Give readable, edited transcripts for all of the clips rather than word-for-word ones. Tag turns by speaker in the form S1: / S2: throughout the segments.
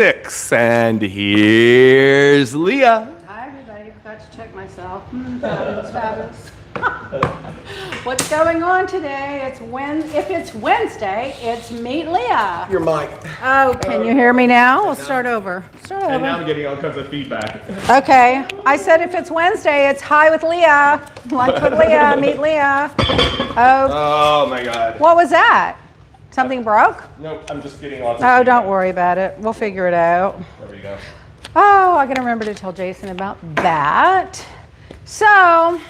S1: 6. And here's Leah.
S2: Hi, everybody. Forgot to check myself. Fabulous. What's going on today? If it's Wednesday, it's Meet Leah.
S1: Your mic.
S2: Oh, can you hear me now? We'll start over.
S1: And now I'm getting all kinds of feedback.
S2: Okay. I said if it's Wednesday, it's Hi with Leah. Lunch with Leah. Meet Leah.
S1: Oh my God.
S2: What was that? Something broke?
S1: Nope, I'm just getting lots of
S2: Oh,
S1: feedback.
S2: don't worry about it. We'll figure it out.
S1: There we go.
S2: Oh, I gotta remember to tell Jason about that. So,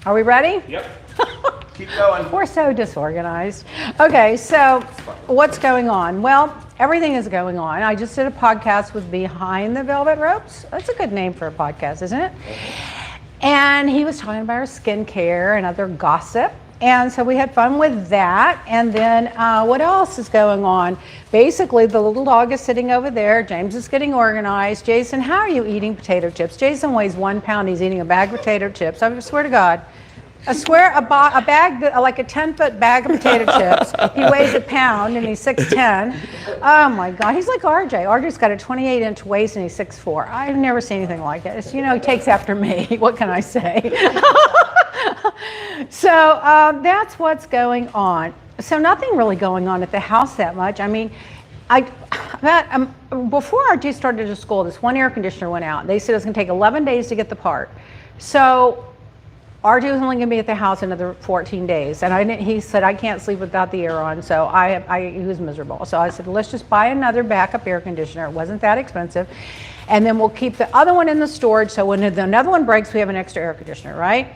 S2: are we ready?
S1: Yep. Keep going.
S2: We're so disorganized. Okay, so what's going on? Well, everything is going on. I just did a podcast with Behind the Velvet Ropes. That's a good name for a podcast, isn't it? And he was talking about our skincare and other gossip. And so we had fun with that. And then what else is going on? Basically, the little dog is sitting over there. James is getting organized. Jason, how are you eating potato chips? Jason weighs 1 pound. He's eating a bag of potato chips. I swear to God. I swear a bag, like a 10-foot bag of potato chips. He weighs 1 pound and he's 6'10". Oh my God, he's like RJ. RJ's got a 28-inch waist and he's 6'4". I've never seen anything like it. It's, he takes after me. What can I say? So that's what's going on. So nothing really going on at the house that much. I mean, before RJ started to school, this one air conditioner went out. They said it was going to take 11 days to get the part. So RJ was only going to be at the house another 14 days, and he said, I can't sleep without the air on, so he was miserable. So I said, let's just buy another backup air conditioner. It wasn't that expensive, and then we'll keep the other one in the storage, so when another one breaks, we have an extra air conditioner, right?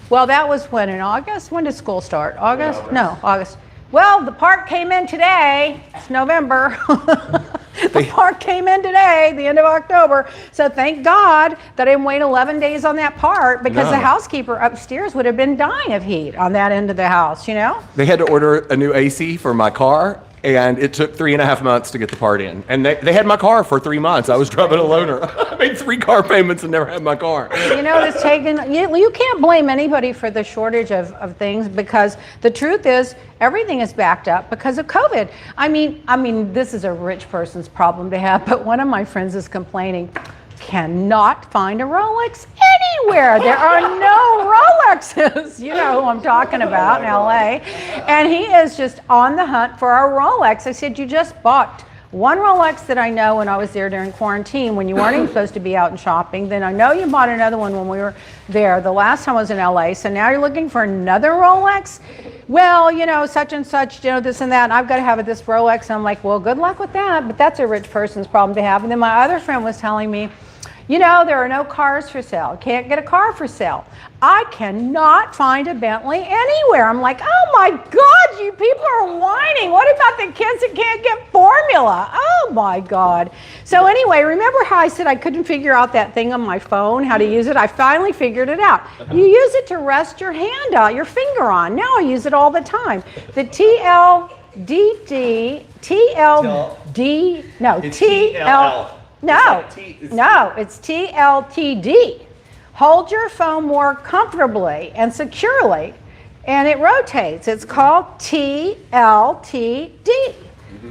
S2: Well, that was when, in August? When did school start? August? No, August. Well, the part came in today. It's November. The part came in today, the end of October. So thank God that I didn't wait 11 days on that part, because the housekeeper upstairs would have been dying of heat on that end of the house,
S1: They had to order a new AC for my car, and it took 3.5 months to get the part in. And they had my car for 3 months. I was driving a loaner. I made 3 car payments and never had my car.
S2: It's taken, you can't blame anybody for the shortage of things, because the truth is everything is backed up because of COVID. I mean, this is a rich person's problem to have, but one of my friends is complaining, cannot find a Rolex anywhere. There are no Rolexes. You know who I'm talking about in LA. And he is just on the hunt for a Rolex. I said, you just bought one Rolex that I know when I was there during quarantine, when you weren't even supposed to be out and shopping. Then I know you bought another one when we were there the last time I was in LA. So now you're looking for another Rolex? Well, such and such, this and that, and I've got to have this Rolex. And I'm like, well, good luck with that. But that's a rich person's problem to have. And then my other friend was telling me, there are no cars for sale. Can't get a car for sale. I cannot find a Bentley anywhere. I'm like, oh my God, you people are whining. What about the kids that can't get formula? Oh my God. So anyway, remember how I said I couldn't figure out that thing on my phone, how to use it? I finally figured it out. You use it to rest your hand out, your finger on. Now I use it all the time. The it's TLTD. Hold your phone more comfortably and securely, and it rotates. It's called TLTD.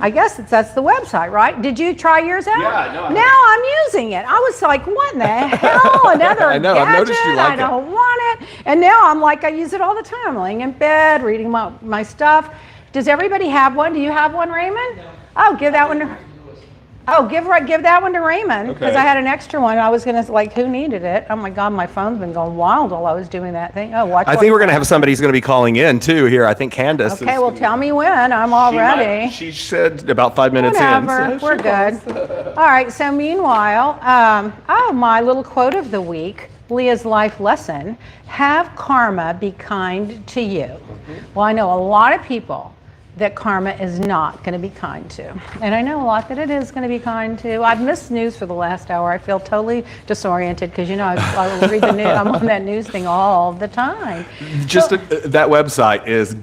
S2: I guess that's the website, right? Did you try yours out?
S1: Yeah, no.
S2: Now I'm using it. I was like, what in the hell? Another
S1: I know,
S2: gadget?
S1: I've noticed you like
S2: I don't want it. And now I'm like, I use it all the time. I'm laying in bed, reading my stuff. Does everybody have one? Do you have one, Raymond? No. Oh, give that one to... Oh, give that one to Raymond, because I had an extra one. I was going to, who needed it? Oh my God, my phone's been going wild while I was doing that thing. Oh, watch.
S1: I think we're going to have somebody who's going to be calling in too here. I think Candace.
S2: Okay, well, tell me when. I'm all ready.
S1: She said about 5 minutes
S2: Whatever.
S1: in. So
S2: we're good. All right, so meanwhile, my little quote of the week, Leah's life lesson, have karma be kind to you. Well, I know a lot of people that karma is not going to be kind to. And I know a lot that it is going to be kind to. I've missed news for the last hour. I feel totally disoriented because, I read the news. I'm on that news thing all the time.
S1: That website is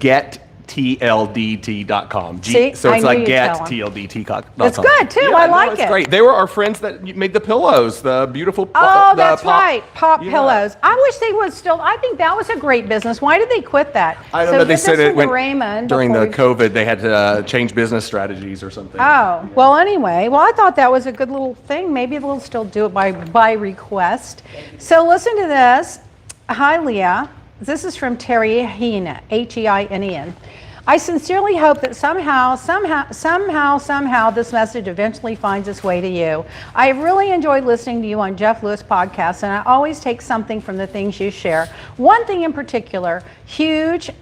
S1: TLDT.com.
S2: See,
S1: So it's
S2: I knew
S1: like
S2: you'd
S1: get
S2: tell 'em.
S1: TLDT.com.
S2: It's good too. I like
S1: it's
S2: it.
S1: great. They were our friends that made the pillows, the beautiful.
S2: Oh,
S1: the
S2: that's
S1: pop-
S2: right. Pop
S1: Yeah.
S2: pillows. I wish they would still. I think that was a great business. Why did they quit that?
S1: I don't know. They
S2: get
S1: said
S2: this
S1: it
S2: from
S1: went
S2: Raymond
S1: during the
S2: before we-
S1: COVID. They had to change business strategies or something.
S2: Oh, well, anyway. Well, I thought that was a good little thing. Maybe they'll still do it by request. So listen to this. Hi, Leah. This is from Terry Heinen, Heinen. I sincerely hope that somehow this message eventually finds its way to you. I really enjoyed listening to you on Jeff Lewis podcasts, and I always take something from the things you share. One thing in particular,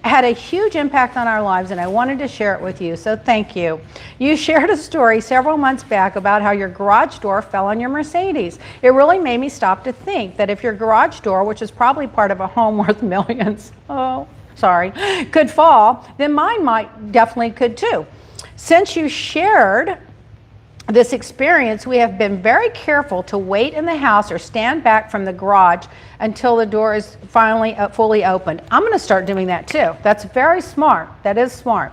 S2: had a huge impact on our lives, and I wanted to share it with you, so thank you. You shared a story several months back about how your garage door fell on your Mercedes. It really made me stop to think that if your garage door, which is probably part of a home worth millions, could fall, then mine definitely could too. Since you shared this experience, we have been very careful to wait in the house or stand back from the garage until the door is finally fully opened. I'm going to start doing that too. That's very smart. That is smart.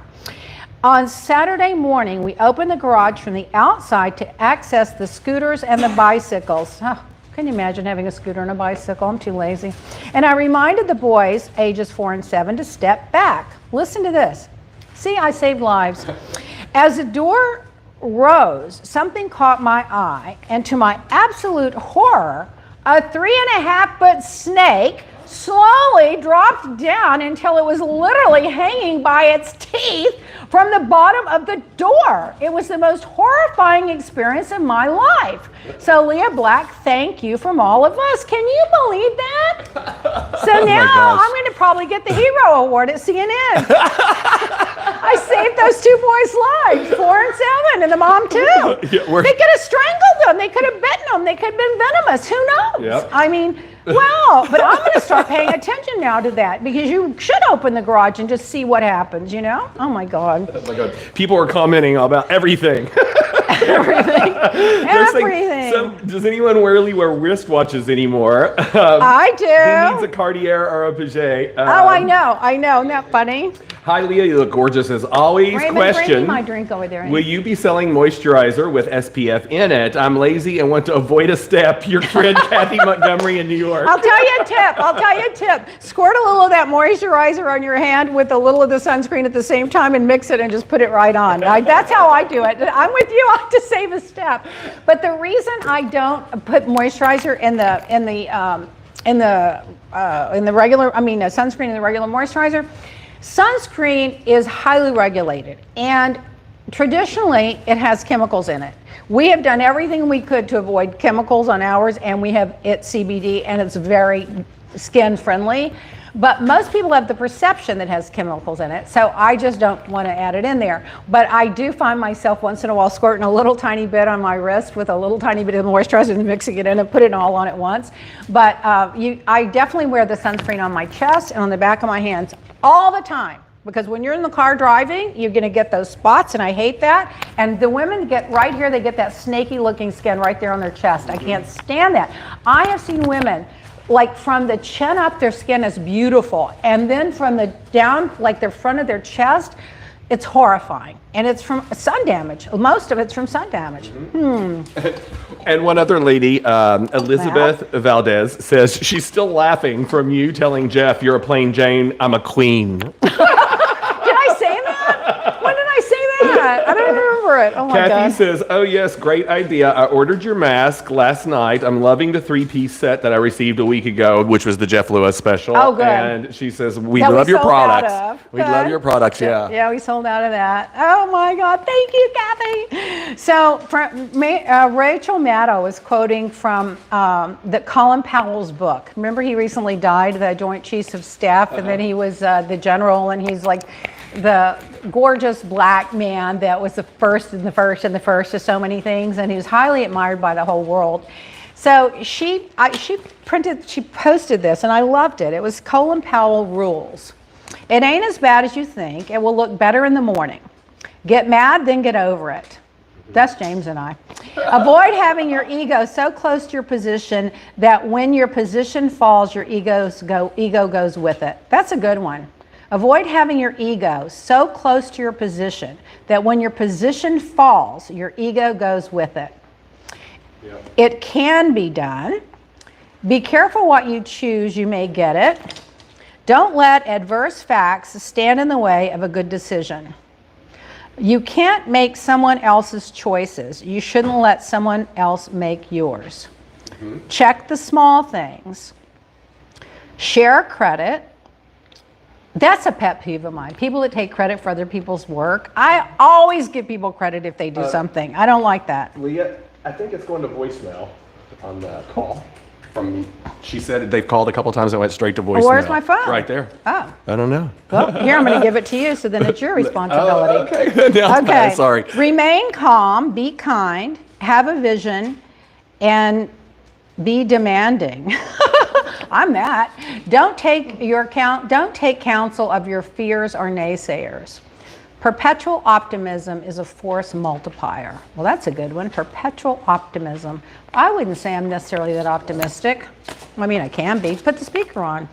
S2: On Saturday morning, we opened the garage from the outside to access the scooters and the bicycles. Oh, can you imagine having a scooter and a bicycle? I'm too lazy. And I reminded the boys, ages 4 and 7, to step back. Listen to this. See, I saved lives. As the door rose, something caught my eye, and to my absolute horror, a 3.5-foot snake slowly dropped down until it was literally hanging by its teeth from the bottom of the door. It was the most horrifying experience of my life. So Leah Black, thank you from all of us. Can you believe that? So now I'm going to probably get the Hero Award at CNN. I saved those two boys' lives, 4 and 7, and the mom too. They could have strangled them. They could have bitten them. They could have been venomous. Who knows?
S1: Yep.
S2: I mean, wow, but I'm going to start paying attention now to that, because you should open the garage and just see what happens, you know? Oh my God.
S1: Oh my God. People are commenting about everything.
S2: Everything.
S1: They're saying,
S2: Everything.
S1: does anyone really wear wristwatches anymore?
S2: I do.
S1: Who needs a Cartier or a Piaget?
S2: Oh, I know. Isn't that funny?
S1: Hi, Leah. You look gorgeous as always.
S2: Raymond, bring me
S1: Question.
S2: my drink over there.
S1: Will you be selling moisturizer with SPF in it? I'm lazy and want to avoid a step. Your friend Kathy Montgomery in New York.
S2: I'll tell you a tip. Squirt a little of that moisturizer on your hand with a little of the sunscreen at the same time and mix it and just put it right on. That's how I do it. I'm with you. I have to save a step. But the reason I don't put moisturizer in the regular, sunscreen in the regular moisturizer, sunscreen is highly regulated, and traditionally it has chemicals in it. We have done everything we could to avoid chemicals on ours, and we have CBD, and it's very skin friendly. But most people have the perception that it has chemicals in it, so I just don't want to add it in there. But I do find myself once in a while squirting a little tiny bit on my wrist with a little tiny bit of moisturizer and mixing it in and put it all on at once. But I definitely wear the sunscreen on my chest and on the back of my hands all the time. Because when you're in the car driving, you're going to get those spots, and I hate that. And the women get right here, they get that snaky looking skin right there on their chest. I can't stand that. I have seen women, like from the chin up, their skin is beautiful. And then from the down, like the front of their chest, it's horrifying. And it's from sun damage. Most of it's from sun damage.
S1: And one other lady, Elizabeth Valdez, says she's still laughing from you telling Jeff you're a plain Jane, I'm a queen.
S2: Did I say that? When did I say that? I don't remember it. Oh my God.
S1: Kathy says, oh yes, great idea. I ordered your mask last night. I'm loving the 3-piece set that I received a week ago, which was the Jeff Lewis special.
S2: Oh, good.
S1: And she says, we
S2: That we
S1: love your
S2: sold out
S1: products.
S2: of.
S1: We
S2: Good.
S1: love your products, yeah.
S2: Yeah, we sold out of that. Oh my God, thank you, Kathy. So Rachel Maddow is quoting from the Colin Powell's book. Remember, he recently died, the Joint Chiefs of Staff, and then he was the general, and he's like the gorgeous black man that was the first of so many things, and he was highly admired by the whole world. So she posted this, and I loved it. It was Colin Powell rules. It ain't as bad as you think. It will look better in the morning. Get mad, then get over it. That's James and I. Avoid having your ego so close to your position that when your position falls, your ego goes with it. That's a good one. Avoid having your ego so close to your position that when your position falls, your ego goes with it. Yep. It can be done. Be careful what you choose, you may get it. Don't let adverse facts stand in the way of a good decision. You can't make someone else's choices. You shouldn't let someone else make yours. Check the small things. Share credit. That's a pet peeve of mine. People that take credit for other people's work. I always give people credit if they do something. I don't like that.
S1: Leah, I think it's going to voicemail on the call from me. She said they've called a couple times and went straight to voicemail.
S2: Where's my phone?
S1: Right there.
S2: Oh.
S1: I don't know.
S2: Well, here, I'm going to give it to you, so then it's your responsibility.
S1: Okay. No,
S2: Okay.
S1: Sorry.
S2: Remain calm, be kind, have a vision, and be demanding. I'm that. Don't take counsel of your fears or naysayers. Perpetual optimism is a force multiplier. Well, that's a good one. Perpetual optimism. I wouldn't say I'm necessarily that optimistic. I mean, I can be. Put the speaker on.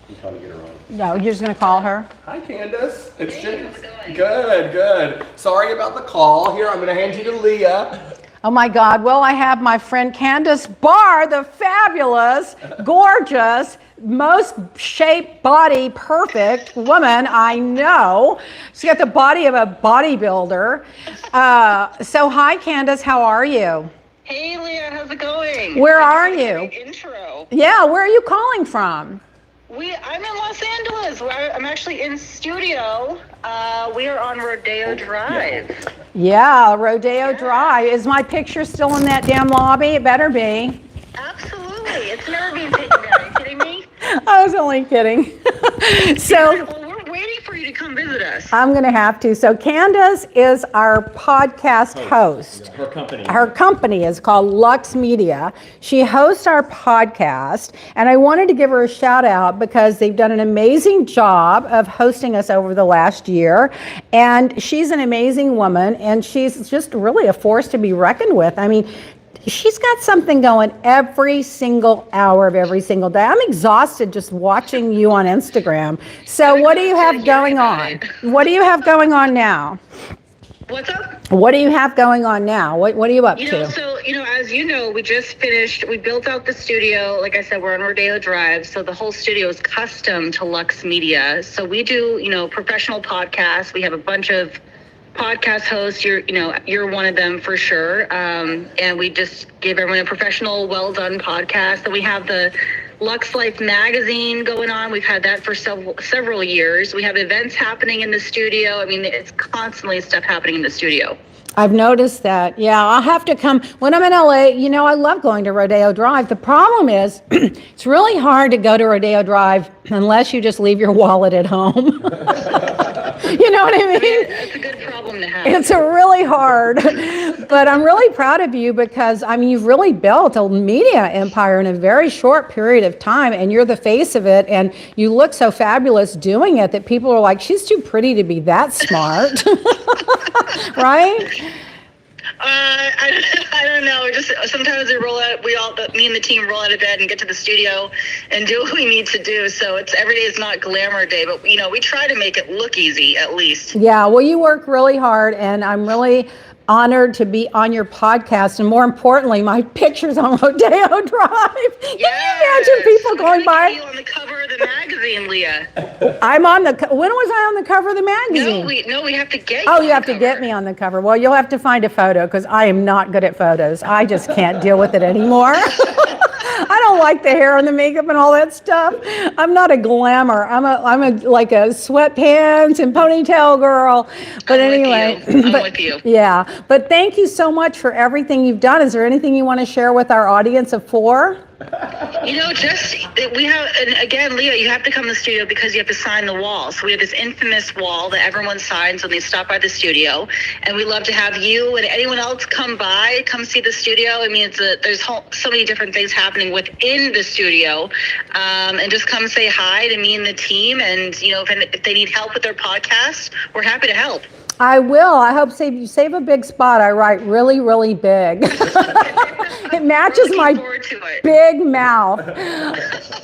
S1: I'm trying to get her on.
S2: No, you're just going to call her?
S1: Hi, Candace. It's James. Good. Sorry about the call. Here, I'm going to hand you to Leah.
S2: Oh my God, well, I have my friend Candace Barr, the fabulous, gorgeous, most shaped body, perfect woman I know. She's got the body of a bodybuilder. So hi, Candace, how are you?
S3: Hey, Leah, how's it going?
S2: Where are you?
S3: Intro.
S2: Yeah, where are you calling from?
S3: I'm in Los Angeles. I'm actually in studio. We are on Rodeo Drive.
S2: Yeah, Rodeo Drive. Is my picture still in that damn lobby? It better be.
S3: Absolutely. It's never been taken down. Are you kidding me?
S2: I was only kidding.
S3: Well, we're waiting for you to come visit us.
S2: I'm going to have to. So Candace is our podcast host.
S4: Her company.
S2: Her company is called Luxe Media. She hosts our podcast, and I wanted to give her a shout out because they've done an amazing job of hosting us over the last year. And she's an amazing woman, and she's just really a force to be reckoned with. I mean, she's got something going every single hour of every single day. I'm exhausted just watching you on Instagram. So what do you have going on? What do you have going on now?
S3: What's up?
S2: What do you have going on now? What are you up to?
S3: So, as you know, we just finished, we built out the studio. Like I said, we're on Rodeo Drive. So the whole studio is custom to Luxe Media. So we do, professional podcasts. We have a bunch of podcast hosts. You're one of them for sure. And we just give everyone a professional, well done podcast. And we have the Luxe Life magazine going on. We've had that for several years. We have events happening in the studio. I mean, it's constantly stuff happening in the studio.
S2: I've noticed that. Yeah, I'll have to come. When I'm in LA, I love going to Rodeo Drive. The problem is it's really hard to go to Rodeo Drive unless you just leave your wallet at home. You know what I mean?
S3: It's a good problem to have.
S2: It's a really hard, but I'm really proud of you because, you've really built a media empire in a very short period of time, and you're the face of it, and you look so fabulous doing it that people are like, she's too pretty to be that smart. Right?
S3: I don't know. Just sometimes me and the team roll out of bed and get to the studio and do what we need to do. So every day is not glamour day, but we try to make it look easy at least.
S2: Yeah, well, you work really hard, and I'm really honored to be on your podcast, and more importantly, my picture's on Rodeo Drive. Can you imagine people going by?
S3: You on the cover of the magazine, Leah.
S2: I'm on the. When was I on the cover of the magazine?
S3: No, we have to get you.
S2: Oh, you have to get me on the cover. Well, you'll have to find a photo because I am not good at photos. I just can't deal with it anymore. I don't like the hair and the makeup and all that stuff. I'm not a glamour. I'm like a sweatpants and ponytail girl. But anyway,
S3: I'm with you.
S2: Yeah. But thank you so much for everything you've done. Is there anything you want to share with our audience of 4?
S3: We have, and again, Leah, you have to come to the studio because you have to sign the wall. So we have this infamous wall that everyone signs when they stop by the studio, and we love to have you and anyone else come see the studio. I mean, there's so many different things happening within the studio, and just come say hi to me and the team. And if they need help with their podcast, we're happy to help.
S2: I will. I hope you save a big spot. I write really, really big. It matches
S3: Looking
S2: my
S3: forward to it.
S2: big mouth.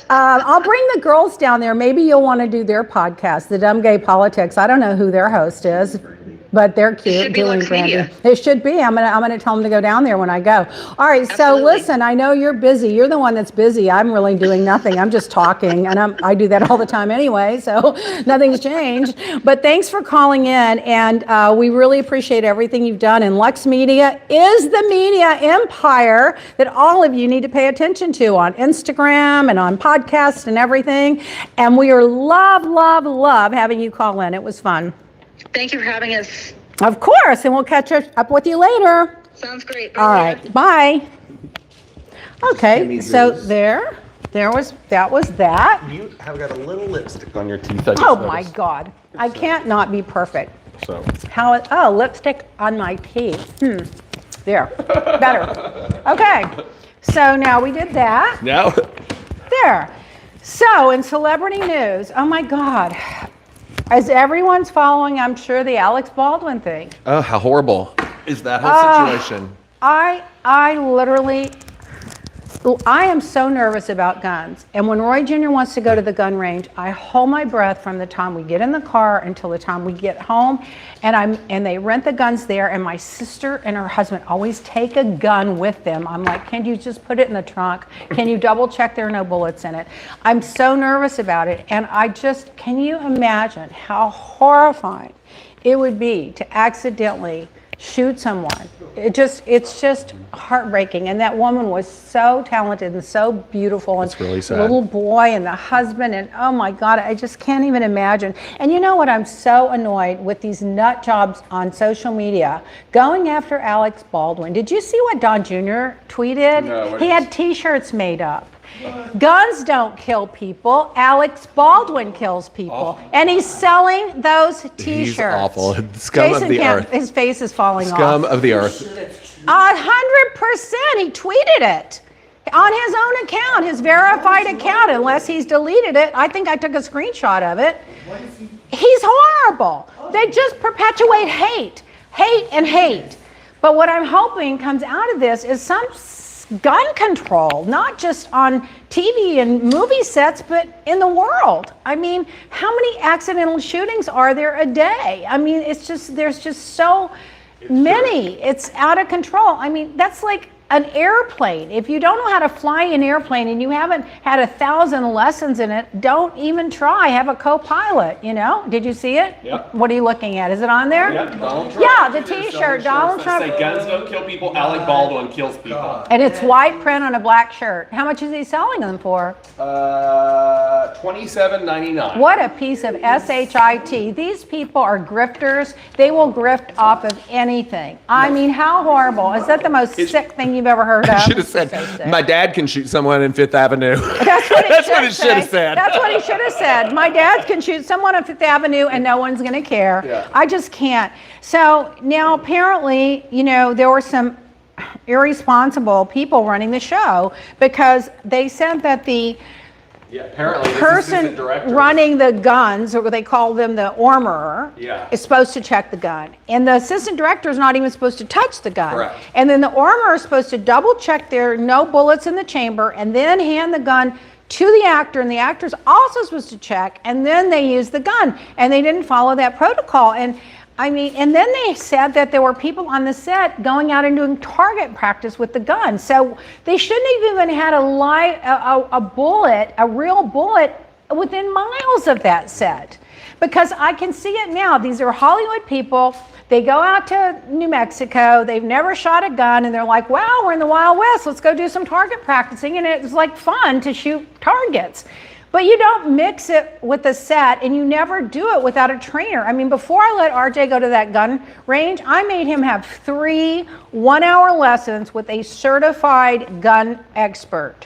S2: I'll bring the girls down there. Maybe you'll want to do their podcast, The Dumb Gay Politics. I don't know who their host is, but they're cute.
S3: should be
S2: Julie and
S3: Luxe
S2: Brandy.
S3: Media.
S2: It should be. I'm gonna tell them to go down there when I go. All right. So
S3: Absolutely.
S2: listen, I know you're busy. You're the one that's busy. I'm really doing nothing. I'm just talking, and I do that all the time anyway. So nothing's changed. But thanks for calling in, and we really appreciate everything you've done. And Luxe Media is the media empire that all of you need to pay attention to on Instagram and on podcasts and everything. And we are love having you call in. It was fun.
S3: Thank you for having us.
S2: Of course, and we'll catch up with you later.
S3: Sounds great.
S2: All right, bye. Okay,
S1: me
S2: so
S1: yours.
S2: that was that.
S1: You have got a little lipstick on your teeth.
S2: Oh my God, I can't not be perfect.
S1: So
S2: Lipstick on my teeth. There, better. Okay, so now we did that.
S1: now,
S2: There. So in celebrity news, oh my God. As everyone's following, I'm sure, the Alec Baldwin thing.
S1: oh, how horrible is that whole situation?
S2: I am so nervous about guns. And when Roy Jr. wants to go to the gun range, I hold my breath from the time we get in the car until the time we get home. And they rent the guns there. And my sister and her husband always take a gun with them. I'm like, can you just put it in the trunk? Can you double check there are no bullets in it? I'm so nervous about it. And can you imagine how horrifying it would be to accidentally shoot someone? It's just heartbreaking. And that woman was so talented and so beautiful. And
S1: It's really sad.
S2: the little boy and the husband, and oh my God, I just can't even imagine. And you know what? I'm so annoyed with these nut jobs on social media going after Alec Baldwin. Did you see what Don Jr. tweeted?
S1: No, what
S2: He
S1: is-
S2: had T-shirts made up. Guns don't kill people. Alec Baldwin kills people. And he's selling those T-shirts.
S1: awful. Scum of the earth.
S2: His face is falling off.
S1: Scum of the earth.
S2: 100%. He tweeted it on his own account, his verified account, unless he's deleted it. I think I took a screenshot of it. He's horrible. They just perpetuate hate. But what I'm hoping comes out of this is some gun control, not just on TV and movie sets, but in the world. I mean, how many accidental shootings are there a day? I mean, there's just so many. It's out of control. I mean, that's like an airplane. If you don't know how to fly an airplane and you haven't had 1,000 lessons in it, don't even try. Have a co-pilot, you know? Did you see it?
S4: Yep.
S2: What are you looking at? Is it on there?
S4: Yep, Donald Trump.
S2: Yeah, the T-shirt. Donald Trump.
S4: Say guns don't kill people. Alec Baldwin kills people.
S2: And it's white print on a black shirt. How much is he selling them for?
S4: $27.99.
S2: What a piece of shit. These people are grifters. They will grift off of anything. I mean, how horrible. Is that the most sick thing you've ever heard of?
S1: I should have said,
S2: So sick.
S1: my dad can shoot someone in Fifth Avenue.
S2: That's what it should have
S1: said.
S2: That's what he should have said. My dad can shoot someone on Fifth Avenue and no one's going to care.
S1: Yeah.
S2: I just can't. So now apparently, you know, there were some irresponsible people running the show because they said that the
S4: Yeah, apparently this
S2: person
S4: assistant director.
S2: running the guns, or what they call them, the armorer,
S4: Yeah.
S2: is supposed to check the gun. And the assistant director is not even supposed to touch the gun.
S4: Correct.
S2: And then the armorer is supposed to double check there are no bullets in the chamber and then hand the gun to the actor, and the actor's also supposed to check, and then they use the gun. And they didn't follow that protocol. And I mean, and then they said that there were people on the set going out and doing target practice with the gun. So they shouldn't have even had a bullet, a real bullet, within miles of that set. Because I can see it now. These are Hollywood people. They go out to New Mexico. They've never shot a gun, and they're like, wow, we're in the Wild West. Let's go do some target practicing. And it's like fun to shoot targets. But you don't mix it with the set, and you never do it without a trainer. I mean, before I let RJ go to that gun range, I made him have 3 one-hour lessons with a certified gun expert.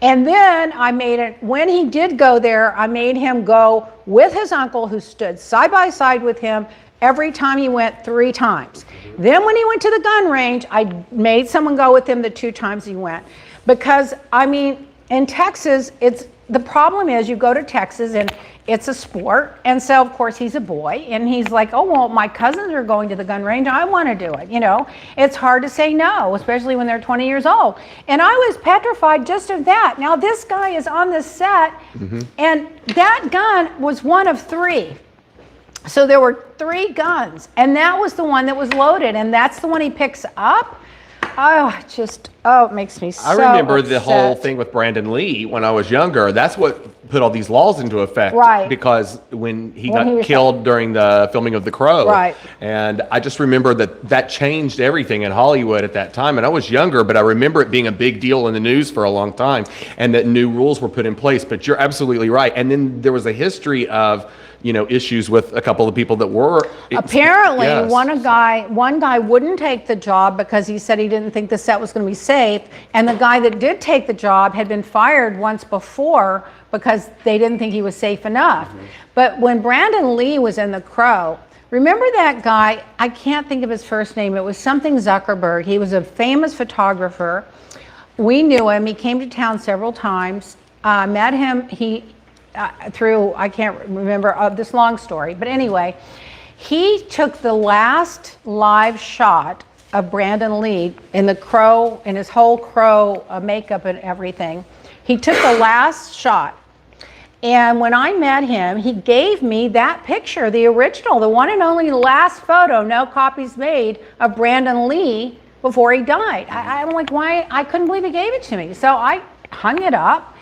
S2: And then I made it, when he did go there, I made him go with his uncle, who stood side by side with him every time he went 3 times. Then when he went to the gun range, I made someone go with him the 2 times he went. Because, I mean, in Texas, the problem is you go to Texas and it's a sport. And so, of course, he's a boy. And he's like, oh, well, my cousins are going to the gun range. I want to do it. You know, it's hard to say no, especially when they're 20 years old. And I was petrified just of that. Now, this guy is on the set, and that gun was one of 3. So there were 3 guns, and that was the one that was loaded, and that's the one he picks up. It makes me so
S1: I remember the
S2: upset.
S1: whole thing with Brandon Lee when I was younger. That's what put all these laws into effect.
S2: Right.
S1: Because when he
S2: When
S1: got
S2: he was
S1: killed during the filming of The Crow.
S2: Right.
S1: And I just remember that changed everything in Hollywood at that time. And I was younger, but I remember it being a big deal in the news for a long time and that new rules were put in place. But you're absolutely right. And then there was a history of, you know, issues with a couple of people that were
S2: Apparently,
S1: yes.
S2: one guy wouldn't take the job because he said he didn't think the set was going to be safe, and the guy that did take the job had been fired once before because they didn't think he was safe enough. But when Brandon Lee was in The Crow, remember that guy? I can't think of his first name. It was something Zuckerberg. He was a famous photographer. We knew him. He came to town several times. Met him. Through, I can't remember this long story, but anyway, he took the last live shot of Brandon Lee in The Crow, in his whole Crow makeup and everything. He took the last shot, and when I met him, he gave me that picture, the original, the one and only last photo, no copies made, of Brandon Lee before he died. I'm like, why? I couldn't believe he gave it to me. So I hung it up,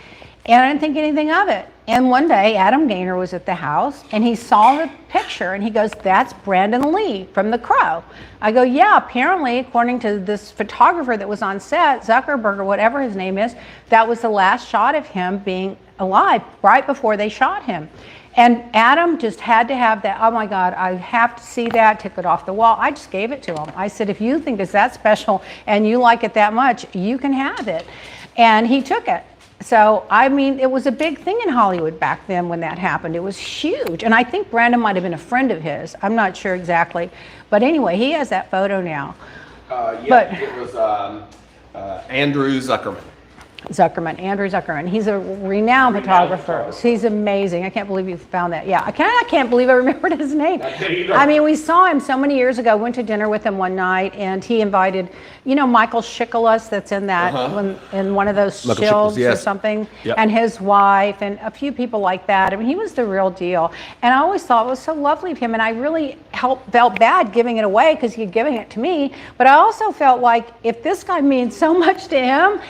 S2: and I didn't think anything of it. And one day, Adam Gaynor was at the house, and he saw the picture, and he goes, that's Brandon Lee from The Crow. I go, yeah, apparently, according to this photographer that was on set, Zuckerberg or whatever his name is, that was the last shot of him being alive right before they shot him. And Adam just had to have that. Oh my God, I have to see that, took it off the wall. I just gave it to him. I said, if you think it's that special and you like it that much, you can have it. And he took it. So, I mean, it was a big thing in Hollywood back then when that happened. It was huge. And I think Brandon might have been a friend of his. I'm not sure exactly. But anyway, he has that photo now.
S1: It was Andrew Zuckerman.
S2: Andrew Zuckerman. He's a renowned photographer. He's amazing. I can't believe you found that. Yeah, I can't believe I remembered his name. I mean, we saw him so many years ago. Went to dinner with him one night, and he invited, you know, Michael Chiklis, that's in that in one of those
S1: Michael
S2: Shields
S1: Chiklis, yes.
S2: or something,
S1: Yep.
S2: and his wife, and a few people like that. I mean, he was the real deal. And I always thought it was so lovely of him, and I really felt bad giving it away because he'd given it to me. But I also felt like if this guy means so much to him,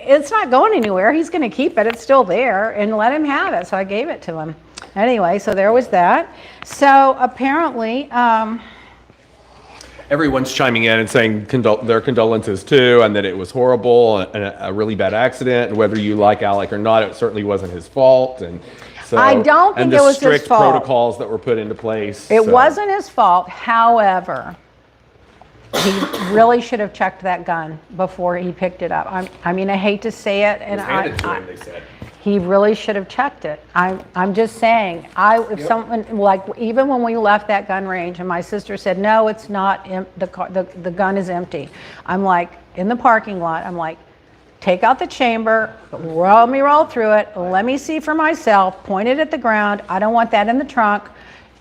S2: it's not going anywhere. He's going to keep it. It's still there, and let him have it. So I gave it to him. Anyway, so there was that. So apparently,
S1: Everyone's chiming in and saying their condolences too, and that it was horrible and a really bad accident. And whether you like Alec or not, it certainly wasn't his fault. And so,
S2: I don't think
S1: and
S2: it was his
S1: the strict
S2: fault.
S1: protocols that were put into place.
S2: it wasn't his fault. However, he really should have checked that gun before he picked it up. I mean, I hate to say it, and
S1: handed to him, they said.
S2: he really should have checked it. I'm just saying. If someone, like, even when we left that gun range, and my sister said, "No, it's not. The gun is empty." I'm like, in the parking lot. I'm like, take out the chamber, roll through it. Let me see for myself. Point it at the ground. I don't want that in the trunk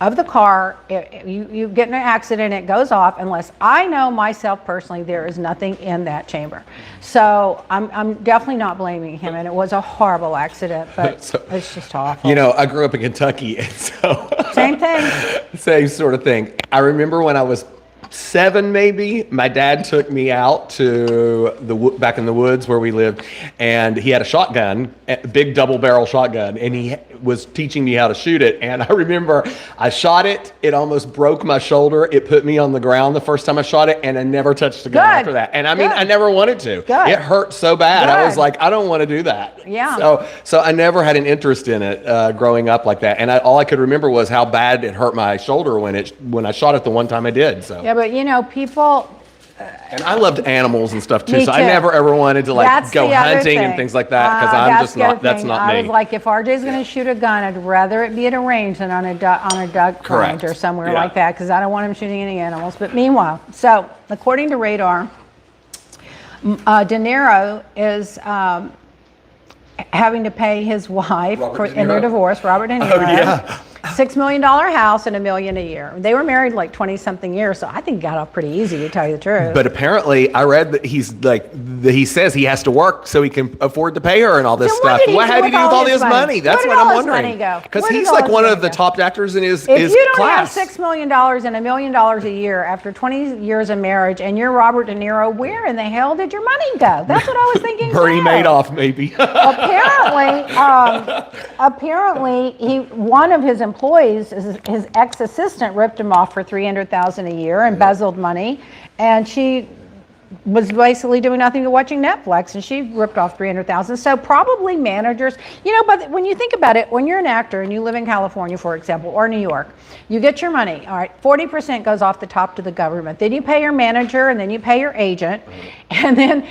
S2: of the car. You get in an accident, it goes off, unless I know myself personally there is nothing in that chamber. So I'm definitely not blaming him, and it was a horrible accident, but it's just awful.
S1: You know, I grew up in Kentucky, and so
S2: Same thing.
S1: same sort of thing. I remember when I was 7, maybe, my dad took me out to back in the woods where we lived, and he had a shotgun, a big double barrel shotgun, and he was teaching me how to shoot it. And I remember I shot it, it almost broke my shoulder, it put me on the ground the first time I shot it, and I never touched the gun
S2: Good.
S1: after that. And I mean,
S2: Good.
S1: I never wanted to.
S2: Good.
S1: It hurt so bad. I was
S2: Good.
S1: like, I don't want to do that.
S2: Yeah.
S1: So I never had an interest in it growing up like that. And all I could remember was how bad it hurt my shoulder when I shot it the one time I did. So.
S2: Yeah, but you know, people.
S1: And I loved animals and stuff too,
S2: Me
S1: so I
S2: too.
S1: never ever wanted to
S2: That's
S1: go
S2: the other
S1: hunting and
S2: thing.
S1: things like that because I'm just
S2: the other
S1: not. That's
S2: thing.
S1: not
S2: I
S1: me.
S2: was like, if RJ's going to shoot a gun, I'd rather it be at a range than on a duck
S1: Correct.
S2: pond or somewhere
S1: Yeah.
S2: like that, because I don't want him shooting any animals. But meanwhile, so according to Radar, De Niro having to pay his wife
S1: Robert De
S2: in their
S1: Niro.
S2: divorce, Robert De Niro.
S1: Oh, yeah.
S2: $6 million house and $1 million a year. They were married like 20-something years, so I think it got off pretty easy, to tell you the truth.
S1: But apparently, I read that he says he has to work so he can afford to pay her and all this
S2: So
S1: stuff.
S2: what
S1: What
S2: did he
S1: had
S2: do
S1: he do with all
S2: his
S1: his money? That's
S2: Where did
S1: what
S2: all
S1: I'm
S2: his
S1: wondering.
S2: money go?
S1: Because
S2: Where did
S1: he's
S2: all
S1: like
S2: his
S1: one
S2: money
S1: of the
S2: go?
S1: top actors in his
S2: If you don't
S1: class.
S2: have $6 million and $1 million a year after 20 years of marriage, and you're Robert De Niro, where in the hell did your money go? That's what I was thinking.
S1: Bernie
S2: too.
S1: Madoff, maybe.
S2: Apparently, one of his employees, his ex-assistant, ripped him off for $300,000 a year, embezzled money, and she was basically doing nothing but watching Netflix, and she ripped off $300,000. So probably managers, but when you think about it, when you're an actor and you live in California, for example, or New York, you get your money. All right, 40% goes off the top to the government. Then you pay your manager, and then you pay your agent, and then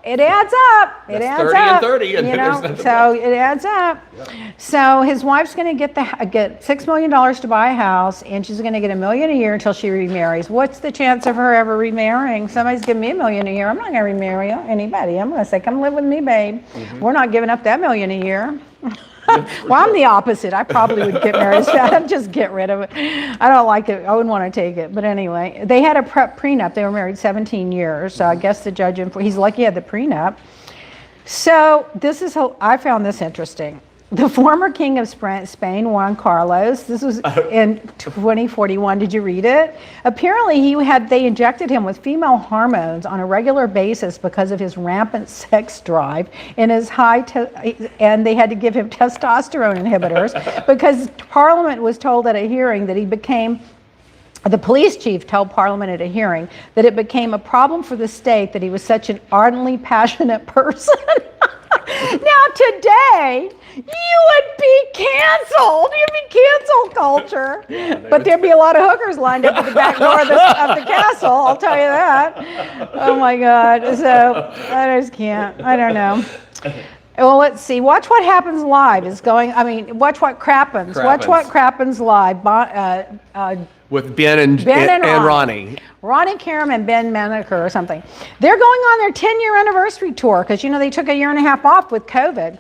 S2: it adds up. It
S1: That's
S2: adds
S1: 30 and
S2: up.
S1: 30, and then there's nothing
S2: So it adds up. Yeah. So his wife's going to get $6 million to buy a house, and she's going to get $1 million a year until she remarries. What's the chance of her ever remarrying? Somebody's giving me $1 million a year. I'm not going to remarry anybody. I'm going to say, come live with me, babe. Mm-hmm. We're not giving up that $1 million a year. Well, I'm the opposite. I probably would get married. I'd just get rid of it. I don't like it. I wouldn't want to take it. But anyway, they had a prenup. They were married 17 years. So I guess the judge, he's lucky he had the prenup. So I found this interesting. The former king of Spain, Juan Carlos, this was in 2041. Did you read it? Apparently, they injected him with female hormones on a regular basis because of his rampant sex drive and his and they had to give him testosterone inhibitors because Parliament was told at a hearing that the police chief told Parliament at a hearing that it became a problem for the state that he was such an ardently passionate person. Now today, you would be canceled. You'd be cancel culture. But there'd be a lot of hookers lined up at the back door of the castle, I'll tell you that. Oh my God. So I just can't. I don't know. Well, let's see. Watch What Happens Live Watch What Crappens. Watch What Crappens Live.
S1: With Ben and Ronnie.
S2: Ronnie Karam and Ben Menaker or something. They're going on their 10-year anniversary tour because, they took a year and a half off with COVID.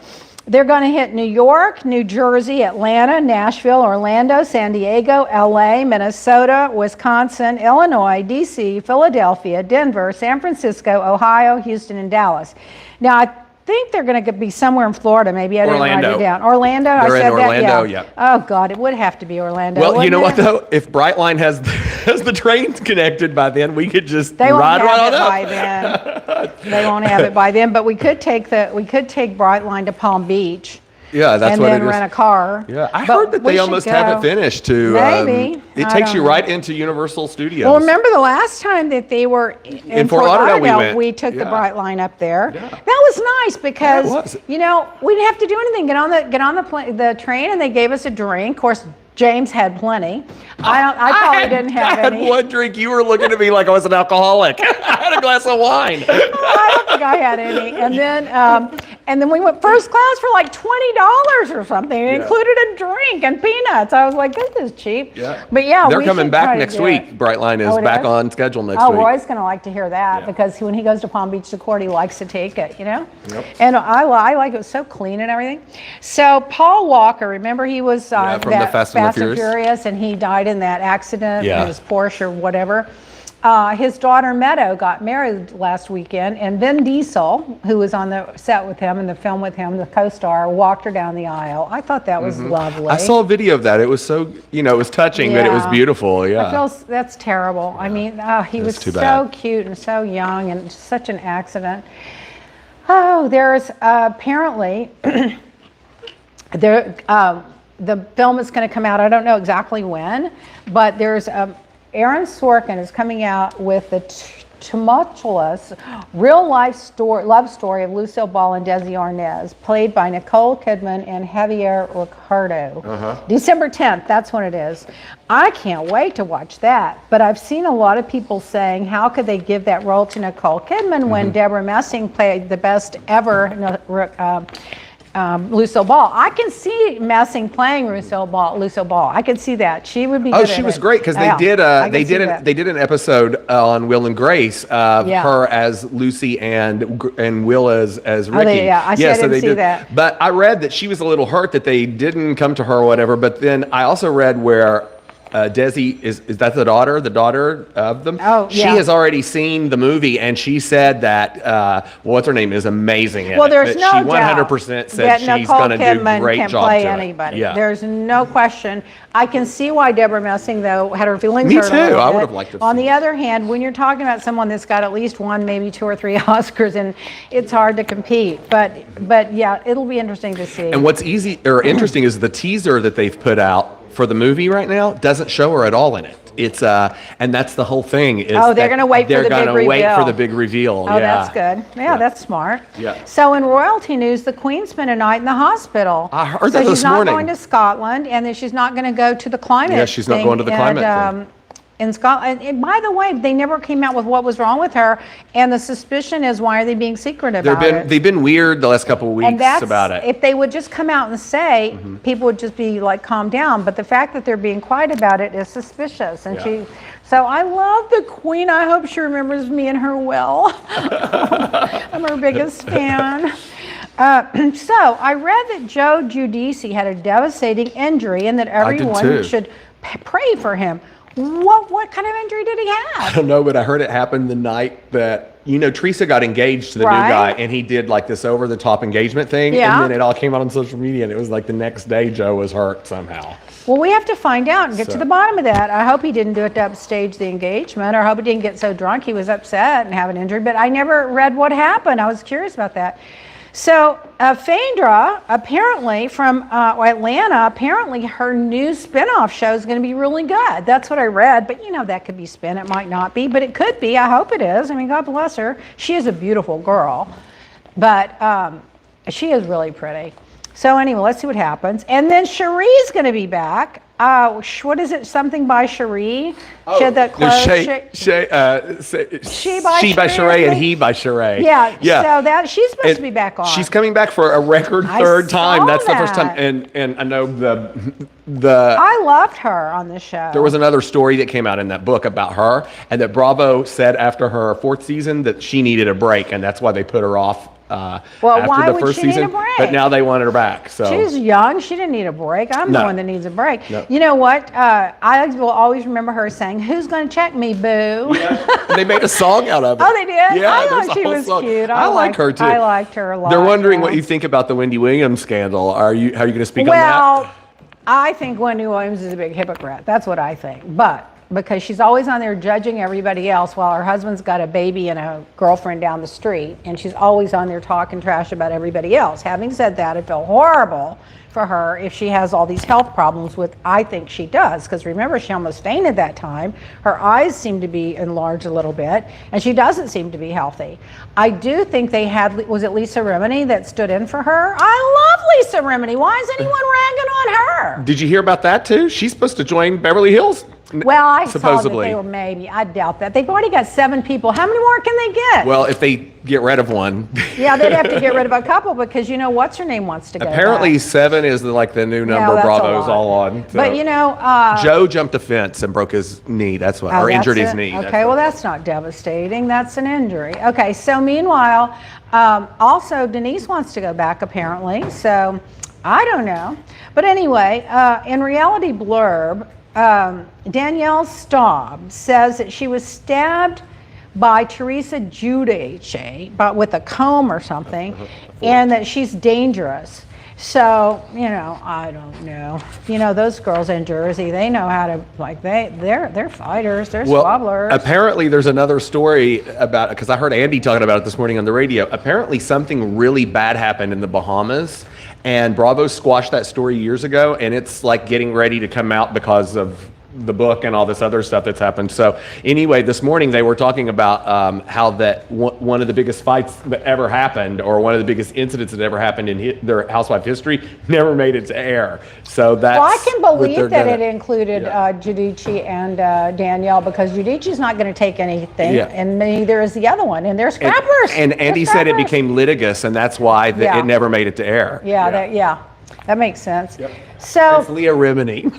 S2: They're going to hit New York, New Jersey, Atlanta, Nashville, Orlando, San Diego, LA, Minnesota, Wisconsin, Illinois, DC, Philadelphia, Denver, San Francisco, Ohio, Houston, and Dallas. Now, I think they're going to be somewhere in Florida. Maybe I didn't write it down. Orlando.
S1: They're
S2: I said
S1: in Orlando,
S2: that.
S1: Yeah.
S2: Oh God, it would have to be Orlando.
S1: Well, you know what
S2: it?
S1: though? If Brightline has the trains connected by then, we could just
S2: They won't
S1: ride right
S2: have
S1: on
S2: it
S1: up.
S2: by then. They won't have it by then. But we could take Brightline to Palm Beach.
S1: Yeah, that's
S2: and
S1: what
S2: then
S1: it is.
S2: rent a car.
S1: Yeah, I
S2: But
S1: heard that
S2: we
S1: they
S2: should
S1: almost
S2: go.
S1: have it finished to.
S2: Maybe.
S1: It
S2: I
S1: takes
S2: don't
S1: you
S2: know.
S1: right into Universal Studios.
S2: Well, remember the last time that they were in
S1: Fort Lauderdale, we
S2: took the
S1: went.
S2: Brightline up there.
S1: Yeah.
S2: That was nice because
S1: Yeah, it was.
S2: we didn't have to do anything. Get on the train, and they gave us a drink. Of course, James had plenty. I probably didn't have
S1: I had
S2: any.
S1: one drink. You were looking at me like I was an alcoholic. I had a glass of wine.
S2: I don't think I had any. And then we went first class for like $20 or something. It included a drink and peanuts. I was like, this is cheap.
S1: Yeah.
S2: But yeah,
S1: They're
S2: we
S1: coming
S2: should
S1: back
S2: try to
S1: next
S2: do
S1: week.
S2: it.
S1: Brightline is
S2: Oh, it
S1: back
S2: is?
S1: on schedule next
S2: Oh,
S1: week.
S2: Roy's going to like to hear that because when he goes to Palm Beach to court, he likes to take it, Yep. And I like it. It was so clean and everything. So Paul Walker, remember he was on
S1: from the Fast and the
S2: Furious, and he died in that accident
S1: Yeah.
S2: in his Porsche or whatever. His daughter Meadow got married last weekend, and Vin Diesel, who was on the set with him and the film with him, the co-star, walked her down the aisle. I thought that was lovely.
S1: I saw a video of that. It was so, it was touching, but it was
S2: Yeah.
S1: beautiful. Yeah.
S2: That's terrible. I mean, he was
S1: too
S2: so
S1: bad.
S2: cute and so young, and such an accident. Oh, there's apparently the film is going to come out. I don't know exactly when, but there's Aaron Sorkin is coming out with the tumultuous real-life love story of Lucille Ball and Desi Arnaz, played by Nicole Kidman and Javier Ricardo. December 10th, that's when it is. I can't wait to watch that, but I've seen a lot of people saying, how could they give that role to Nicole Kidman when Deborah Messing played the best ever Lucille Ball. I can see Messing playing Lucille Ball. I can see that. She would be.
S1: Oh,
S2: good
S1: she
S2: at
S1: was
S2: it.
S1: great because
S2: Yeah, I can see that.
S1: they did an episode on Will and Grace of
S2: Yeah.
S1: her as Lucy and Will as Ricky.
S2: I didn't see that.
S1: But I read that she was a little hurt that they didn't come to her or whatever. But then I also read where Desi is that the daughter of them?
S2: Oh, yeah.
S1: She has already seen the movie and she said that what's her name is amazing. In
S2: Well,
S1: it.
S2: there's
S1: That
S2: no
S1: she
S2: doubt
S1: 100% said
S2: that
S1: she's
S2: Nicole
S1: going to do a
S2: Kidman
S1: great
S2: can
S1: job
S2: play
S1: to it.
S2: anybody.
S1: Yeah.
S2: There's no question. I can see why Deborah Messing, though, had her feelings
S1: Me
S2: hurt a
S1: too.
S2: little
S1: I would
S2: bit.
S1: have liked to have
S2: On
S1: seen
S2: the
S1: it.
S2: other hand, when you're talking about someone that's got at least one, maybe 2 or 3 Oscars, and it's hard to compete. But yeah, it'll be interesting to see.
S1: And what's easy or interesting is the teaser that they've put out for the movie right now doesn't show her at all in it. It's and that's the whole thing. Is
S2: Oh, they're going to wait for the big reveal.
S1: They're going to wait for the big reveal.
S2: Oh,
S1: yeah.
S2: that's good. Yeah, that's smart.
S1: Yeah.
S2: So in royalty news, the Queen spent a night in the hospital.
S1: I heard
S2: so
S1: that
S2: she's
S1: this
S2: not
S1: morning.
S2: going to Scotland, and then she's not going to go to the climate.
S1: Yeah, she's not
S2: thing.
S1: going to the climate
S2: And,
S1: thing.
S2: in Scotland. And by the way, they never came out with what was wrong with her, and the suspicion is why are they being secret about it?
S1: They've been weird the last couple of weeks
S2: And that's
S1: about it.
S2: if they would just come out and say, people would just be like, calm down. But the fact that they're being quiet about it is suspicious. And
S1: Yeah.
S2: so I love the Queen. I hope she remembers me and her well. I'm her biggest fan. So I read that Joe Giudice had a devastating injury and that
S1: did
S2: everyone
S1: too.
S2: should pray for him. What kind of injury did he
S1: I
S2: have?
S1: don't know, but I heard it happened the night that, Teresa got engaged to the
S2: Right.
S1: new guy, and he did like this over-the-top engagement thing,
S2: Yeah.
S1: and then it all came out on social media, and it was like the next day Joe was hurt somehow.
S2: Well, we have to find out and get to
S1: So-
S2: the bottom of that. I hope he didn't do it to upstage the engagement, or I hope he didn't get so drunk he was upset and have an injury. But I never read what happened. I was curious about that. So Phaedra, apparently from Atlanta, apparently her new spinoff show is going to be really good. That's what I read. But that could be spin. It might not be, but it could be. I hope it is. I mean, God bless her. She is a beautiful girl, but she is really pretty. So anyway, let's see what happens. And then Cherie's going to be back. What is it? Something by Cherie? She had that clothes.
S1: She by Sheree and he by Sheree.
S2: Yeah.
S1: Yeah.
S2: So she's supposed
S1: And
S2: to be back on.
S1: She's coming back for a record
S2: I
S1: third time.
S2: saw
S1: That's the first time.
S2: that.
S1: And I know the
S2: I loved her on the show.
S1: there was another story that came out in that book about her, and that Bravo said after her 4th season that she needed a break, and that's why they put her off
S2: Well,
S1: after
S2: why
S1: the
S2: would
S1: first
S2: she need a
S1: season.
S2: break?
S1: But now they wanted her back. So
S2: She's young. She didn't need a break. I'm the
S1: No.
S2: one that needs a break.
S1: No.
S2: You know what? I will always remember her saying, "Who's going to check me, boo?"
S1: they made a song out of it.
S2: Oh, they did?
S1: Yeah,
S2: I
S1: there's
S2: thought
S1: a
S2: she
S1: whole
S2: was
S1: song.
S2: cute.
S1: I like
S2: liked-
S1: her too.
S2: I liked her a lot.
S1: They're wondering
S2: yeah.
S1: what you think about the Wendy Williams scandal. How are you going to speak on
S2: Well,
S1: that?
S2: I think Wendy Williams is a big hypocrite. That's what I think. But because she's always on there judging everybody else while her husband's got a baby and a girlfriend down the street, and she's always on there talking trash about everybody else. Having said that, I feel horrible for her if she has all these health problems, with I think she does, because remember, she almost fainted that time. Her eyes seem to be enlarged a little bit, and she doesn't seem to be healthy. I do think they had, was it Lisa Remini that stood in for her? I love Lisa Remini. Why is anyone ragging on her?
S1: Did you hear about that too? She's supposed to join Beverly Hills.
S2: Well, I saw that
S1: supposedly.
S2: they were maybe. I doubt that. They've already got 7 people. How many more can they get?
S1: Well, if they get rid of one.
S2: Yeah, they'd have to get rid of a couple because what's her name wants to go
S1: Apparently
S2: back.
S1: 7 is the new number
S2: that's a
S1: Bravo's
S2: lot.
S1: all on. So.
S2: But
S1: Joe jumped a fence and broke his knee. That's why,
S2: oh,
S1: or
S2: that's
S1: injured his
S2: it?
S1: knee.
S2: Okay, well, that's not devastating. That's an injury. Okay, so meanwhile, also Denise wants to go back apparently. So I don't know. But anyway, in Reality Blurb, Danielle Staub says that she was stabbed by Teresa Giudice, but with a comb or something, and that she's dangerous. So, I don't know. Those girls in Jersey, they know how to, they're fighters, they're squabblers.
S1: Apparently there's another story about, because I heard Andy talking about it this morning on the radio. Apparently something really bad happened in the Bahamas, and Bravo squashed that story years ago, and it's like getting ready to come out because of the book and all this other stuff that's happened. So anyway, this morning they were talking about how that one of the biggest fights that ever happened, or one of the biggest incidents that ever happened in their housewife history, never made it to air. So that's
S2: well, I can
S1: what
S2: believe
S1: they're
S2: that
S1: gonna-
S2: it included Giudice and Danielle, because Giudice's not going to take anything,
S1: Yeah.
S2: and neither is the other one, and they're scrappers.
S1: And
S2: They're
S1: Andy said it
S2: scrappers.
S1: became litigious, and that's why
S2: Yeah.
S1: it never made it to air.
S2: That makes sense.
S1: Yep.
S2: So
S1: It's Leah Remini.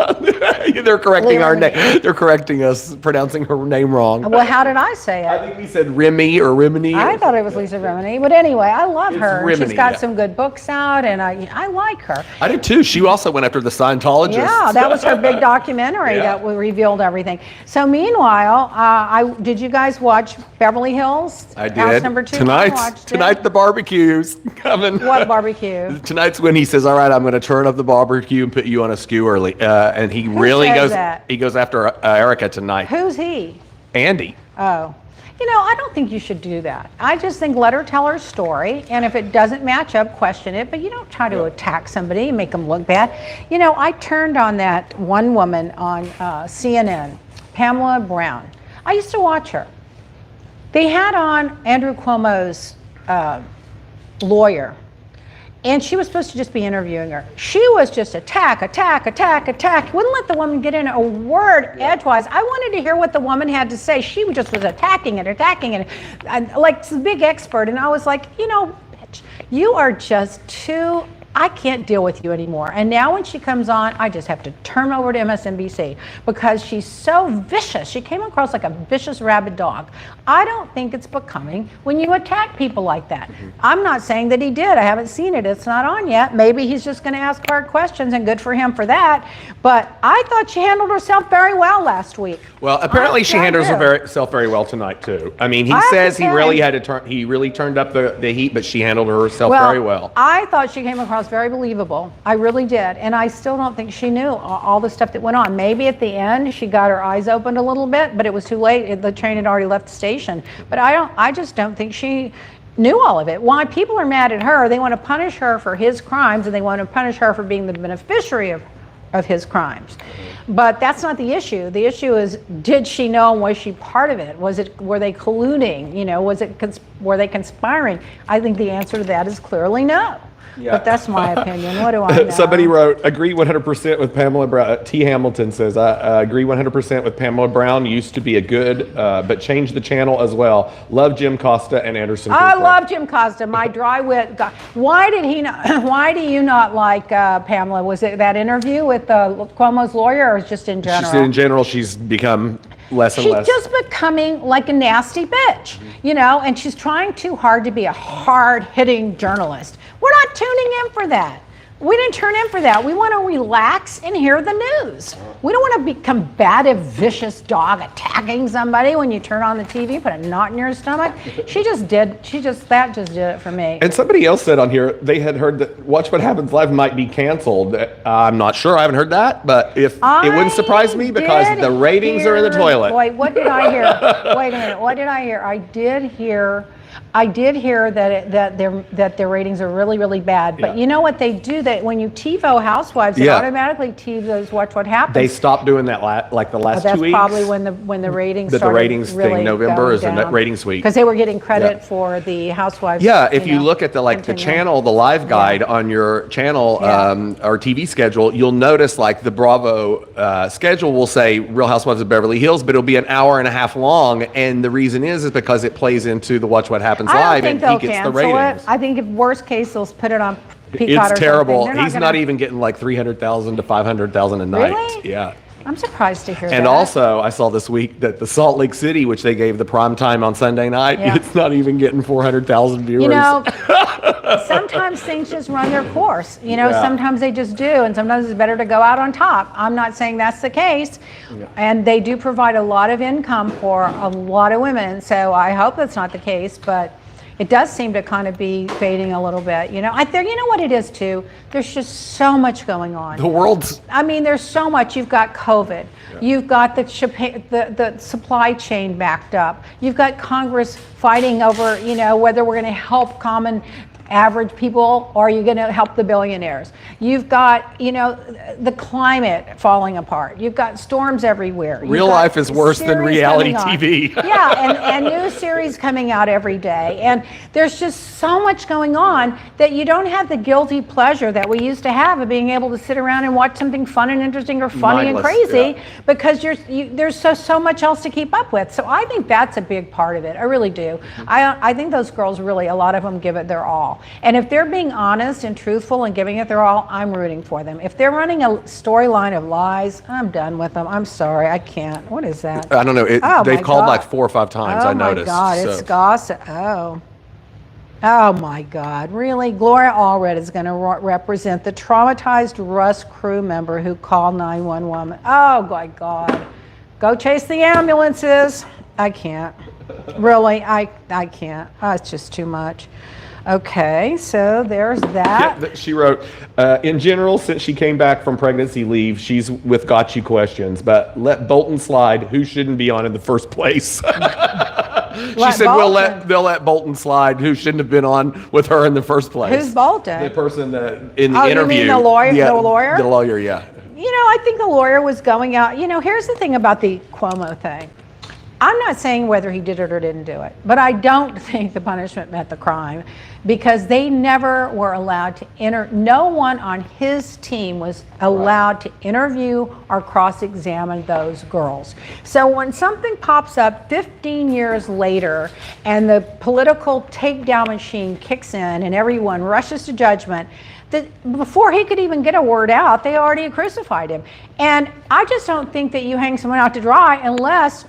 S1: They're correcting
S2: Leah
S1: our
S2: Remini.
S1: name. They're correcting us, pronouncing her name wrong.
S2: well, how did I say
S1: I
S2: it?
S1: think we said Remy or Remini.
S2: I thought it was Lisa Remini, but anyway, I love
S1: It's
S2: her. She's
S1: Remini,
S2: got
S1: yeah.
S2: some good books out, and I like her.
S1: I did too. She also went after the Scientologists.
S2: Yeah, that was her big documentary
S1: Yeah.
S2: that revealed everything. So meanwhile, did you guys watch Beverly Hills?
S1: I did.
S2: House number 2. I
S1: Tonight,
S2: watched
S1: tonight
S2: it.
S1: the barbecue's coming.
S2: What barbecue?
S1: Tonight's when he says, "All right, I'm going to turn up the barbecue and put you on a skewer," and he really
S2: says
S1: goes.
S2: that?
S1: He goes after Erica tonight.
S2: Who's he?
S1: Andy.
S2: Oh. I don't think you should do that. I just think let her tell her story, and if it doesn't match up, question it, but you don't try to attack somebody and make them look bad. I turned on that one woman on CNN, Pamela Brown. I used to watch her. They had on Andrew Cuomo's lawyer, and she was supposed to just be interviewing her. She was just attack. Wouldn't let the woman get in a word edgewise. I wanted to hear what the woman had to say. She just was attacking it, and like the big expert. And I was like, bitch, you are just too. I can't deal with you anymore. And now when she comes on, I just have to turn over to MSNBC because she's so vicious. She came across like a vicious rabid dog. I don't think it's becoming when you attack people like that. I'm not saying that he did. I haven't seen it. It's not on yet. Maybe he's just going to ask hard questions, and good for him for that. But I thought she handled herself very well last week.
S1: Well, apparently she
S2: I
S1: handles
S2: do.
S1: herself very well tonight too. I mean, he
S2: I have to
S1: says he
S2: say-
S1: really had to turn. He really turned up the heat, but she handled herself very well.
S2: I thought she came across very believable. I really did. And I still don't think she knew all the stuff that went on. Maybe at the end she got her eyes opened a little bit, but it was too late. The train had already left the station. But I just don't think she knew all of it. Why people are mad at her, they want to punish her for his crimes, and they want to punish her for being the beneficiary of his crimes. But that's not the issue. The issue is, did she know, and was she part of it? Were they colluding? Were they conspiring? I think the answer to that is clearly no.
S1: Yeah.
S2: But that's my opinion. What do I know?
S1: Somebody wrote, agree 100% with Pamela Brown. T. Hamilton says, I agree 100% with Pamela Brown. Used to be a good, but changed the channel as well. Love Jim Costa and Anderson
S2: I
S1: Cooper.
S2: love Jim Costa, my dry wit guy. Why did he not? Why do you not like Pamela? Was it that interview with Cuomo's lawyer, or is just in general?
S1: Just in general, she's become less and
S2: She's
S1: less.
S2: just becoming like a nasty bitch, and she's trying too hard to be a hard-hitting journalist. We're not tuning in for that. We didn't turn in for that. We want to relax and hear the news. We don't want to be combative, vicious dog attacking somebody when you turn on the TV, put a knot in your stomach. That just did it for me.
S1: And somebody else said on here, they had heard that Watch What Happens Live might be canceled. I'm not sure. I haven't heard that, but it wouldn't surprise me because
S2: did
S1: the ratings are in the
S2: hear-
S1: toilet.
S2: Wait, what did I hear? Wait a minute. What did I hear? I did hear that their ratings are really, really bad. But
S1: Yeah.
S2: you know what they do? That when you TiVo Housewives, it
S1: Yeah.
S2: automatically TiVos Watch What Happens.
S1: They stopped doing that like the last
S2: That's
S1: 2 weeks.
S2: probably when the ratings
S1: The
S2: started
S1: ratings thing,
S2: really
S1: November
S2: going
S1: is the
S2: down.
S1: ratings week.
S2: Because they were getting credit
S1: Yeah.
S2: for the Housewives.
S1: Yeah, if you look at the
S2: continuing.
S1: channel, the live guide on your channel
S2: Yeah.
S1: or TV schedule, you'll notice like the Bravo schedule will say Real Housewives of Beverly Hills, but it'll be an hour and a half long, and the reason is because it plays into the Watch What Happens
S2: I don't
S1: Live,
S2: think
S1: and
S2: they'll
S1: he gets the
S2: cancel
S1: ratings.
S2: it. I think if worst case, they'll put it on Peacock or
S1: It's terrible.
S2: something. They're
S1: He's
S2: gonna-
S1: not even getting like 300,000 to 500,000 a night.
S2: Really?
S1: Yeah.
S2: I'm surprised to hear that.
S1: And also, I saw this week that the Salt Lake City, which they gave the prime time on Sunday night,
S2: Yeah.
S1: it's not even getting 400,000 viewers.
S2: Sometimes things just run their course.
S1: Yeah.
S2: Sometimes they just do, and sometimes it's better to go out on top. I'm not saying that's the case. And they do provide a lot of income for a lot of women, so I hope that's not the case, but it does seem to kind of be fading a little bit. You know what it is too? There's just so much going on.
S1: The world's
S2: There's so much. You've got COVID. You've got the supply chain backed up. You've got Congress fighting over, whether we're going to help common average people, or are you going to help the billionaires? You've got, the climate falling apart. You've got storms everywhere.
S1: Real life is worse than reality TV.
S2: Yeah, and new series coming out every day. And there's just so much going on that you don't have the guilty pleasure that we used to have of being able to sit around and watch something fun and interesting or funny and crazy because there's so much else to keep up with. So I think that's a big part of it. I really do. I think those girls really, a lot of them give it their all. And if they're being honest and truthful and giving it their all, I'm rooting for them. If they're running a storyline of lies, I'm done with them. I'm sorry, I can't. What is that?
S1: I don't know. They've called like 4 or 5 times, I noticed.
S2: Oh my God, it's gossip. Oh my God, really? Gloria Allred is going to represent the traumatized Russ crew member who called 911. Oh my God. Go chase the ambulances. I can't. Really, I can't. Oh, it's just too much. Okay, so there's that.
S1: Yeah, she wrote, in general, since she came back from pregnancy leave, she's with got you questions, but let Bolton slide, who shouldn't be on in the first place. She said, they'll let Bolton slide, who shouldn't have been on with her in the first place.
S2: Who's Bolton?
S1: The person that in the interview.
S2: You mean the lawyer?
S1: Yeah,
S2: the lawyer?
S1: The lawyer, yeah.
S2: I think the lawyer was going out. Here's the thing about the Cuomo thing. I'm not saying whether he did it or didn't do it, but I don't think the punishment met the crime because they never were allowed to no one on his team was allowed to interview or cross-examine those girls. So when something pops up 15 years later and the political takedown machine kicks in and everyone rushes to judgment, before he could even get a word out, they already crucified him. And I just don't think that you hang someone out to dry unless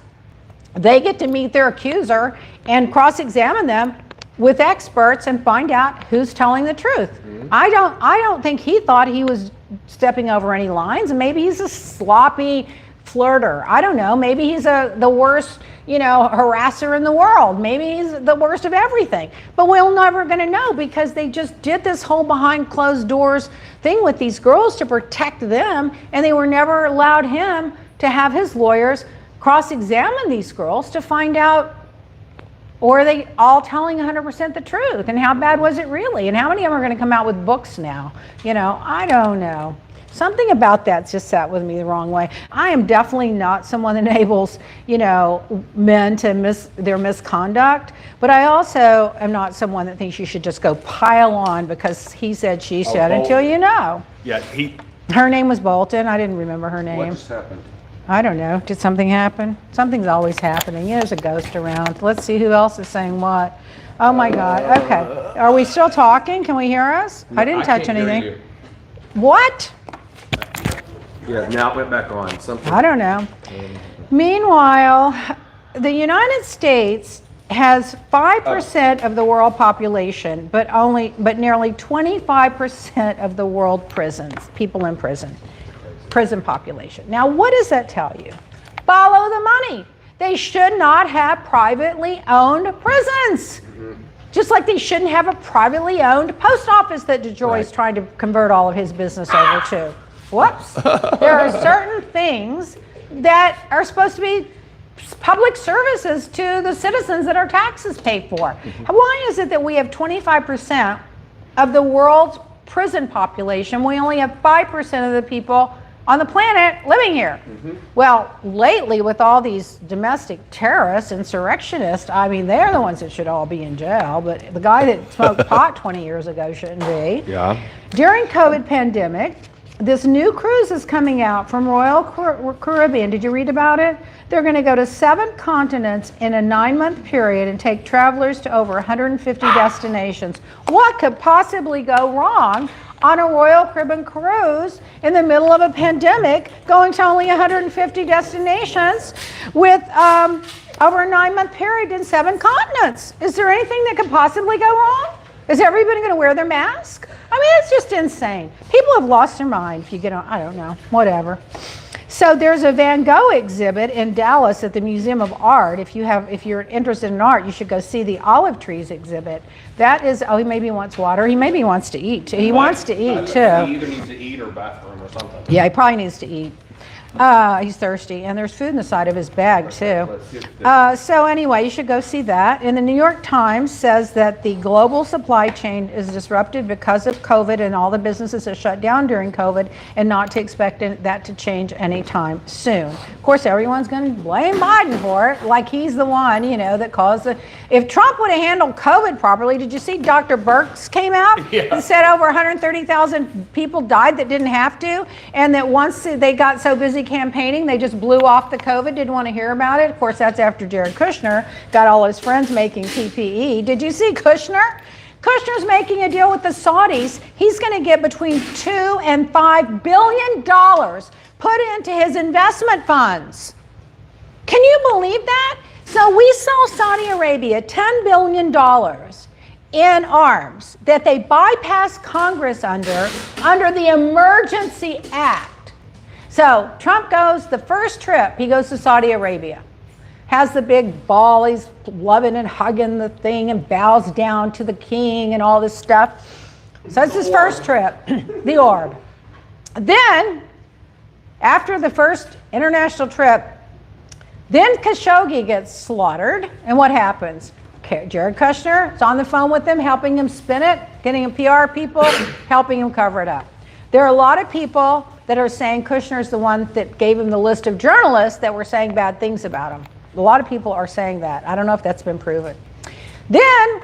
S2: they get to meet their accuser and cross-examine them with experts and find out who's telling the truth. Mm-hmm. I don't think he thought he was stepping over any lines. Maybe he's a sloppy flirter. I don't know. Maybe he's the worst, harasser in the world. Maybe he's the worst of everything. But we're never going to know because they just did this whole behind closed doors thing with these girls to protect them, and they were never allowed him to have his lawyers cross-examine these girls to find out, or are they all telling 100% the truth? And how bad was it really? And how many of them are going to come out with books now? I don't know. Something about that just sat with me the wrong way. I am definitely not someone that enables, men to their misconduct, but I also am not someone that thinks you should just go pile on because he said, she said, until you know.
S1: Yeah,
S2: Her name was Bolton. I didn't remember her name.
S1: What just happened?
S2: I don't know. Did something happen? Something's always happening. There's a ghost around. Let's see who else is saying what. Oh my God. Okay. Are we still talking? Can we hear us? I didn't touch anything. What?
S1: Yeah, now it went back on.
S2: I don't know. Meanwhile, the United States has 5% of the world population, but nearly 25% of the world people in prison population. Now, what does that tell you? Follow the money. They should not have privately owned prisons. Mm-hmm. Just like they shouldn't have a privately owned post office that DeJoy's trying to convert all of his business over to. Whoops. There are certain things that are supposed to be public services to the citizens that our taxes pay for. Mm-hmm. Why is it that we have 25% of the world's prison population? We only have 5% of the people on the planet living here. Mm-hmm. Well, lately with all these domestic terrorists, insurrectionists, they're the ones that should all be in jail, but the guy that smoked pot 20 years ago shouldn't be.
S1: Yeah.
S2: During COVID pandemic, this new cruise is coming out from Royal Caribbean. Did you read about it? They're going to go to 7 continents in a 9-month period and take travelers to over 150 destinations. What could possibly go wrong on a Royal Caribbean cruise in the middle of a pandemic, going to only 150 destinations with over a 9-month period in 7 continents? Is there anything that could possibly go wrong? Is everybody going to wear their mask? It's just insane. People have lost their mind if you get on, I don't know, whatever. So there's a Van Gogh exhibit in Dallas at the Museum of Art. If you're interested in art, you should go see the olive trees exhibit. That is, he maybe wants water. He maybe wants to eat too. He wants to eat too.
S4: He either needs to eat or bathroom or something.
S2: Yeah, he probably needs to eat. He's thirsty, and there's food in the side of his bag too. So anyway, you should go see that. And the New York Times says that the global supply chain is disrupted because of COVID and all the businesses that shut down during COVID, and not to expect that to change anytime soon. Of course, everyone's going to blame Biden for it, like he's the one, that caused the. If Trump would have handled COVID properly, did you see Dr. Birx came out and said over 130,000 people died that didn't have to, and that once they got so busy campaigning, they just blew off the COVID, didn't want to hear about it. Of course, that's after Jared Kushner got all his friends making PPE. Did you see Kushner? Kushner's making a deal with the Saudis. He's going to get between $2 and $5 billion put into his investment funds. Can you believe that? So we sell Saudi Arabia $10 billion in arms that they bypassed Congress under the Emergency Act. So Trump goes, the first trip, he goes to Saudi Arabia. Has the big ball, he's loving and hugging the thing and bows down to the king and all this stuff. So it's his first trip, the orb. Then, after the first international trip, then Khashoggi gets slaughtered, and what happens? Jared Kushner is on the phone with him, helping him spin it, getting him PR people, helping him cover it up. There are a lot of people that are saying Kushner's the one that gave him the list of journalists that were saying bad things about him. A lot of people are saying that. I don't know if that's been proven. Then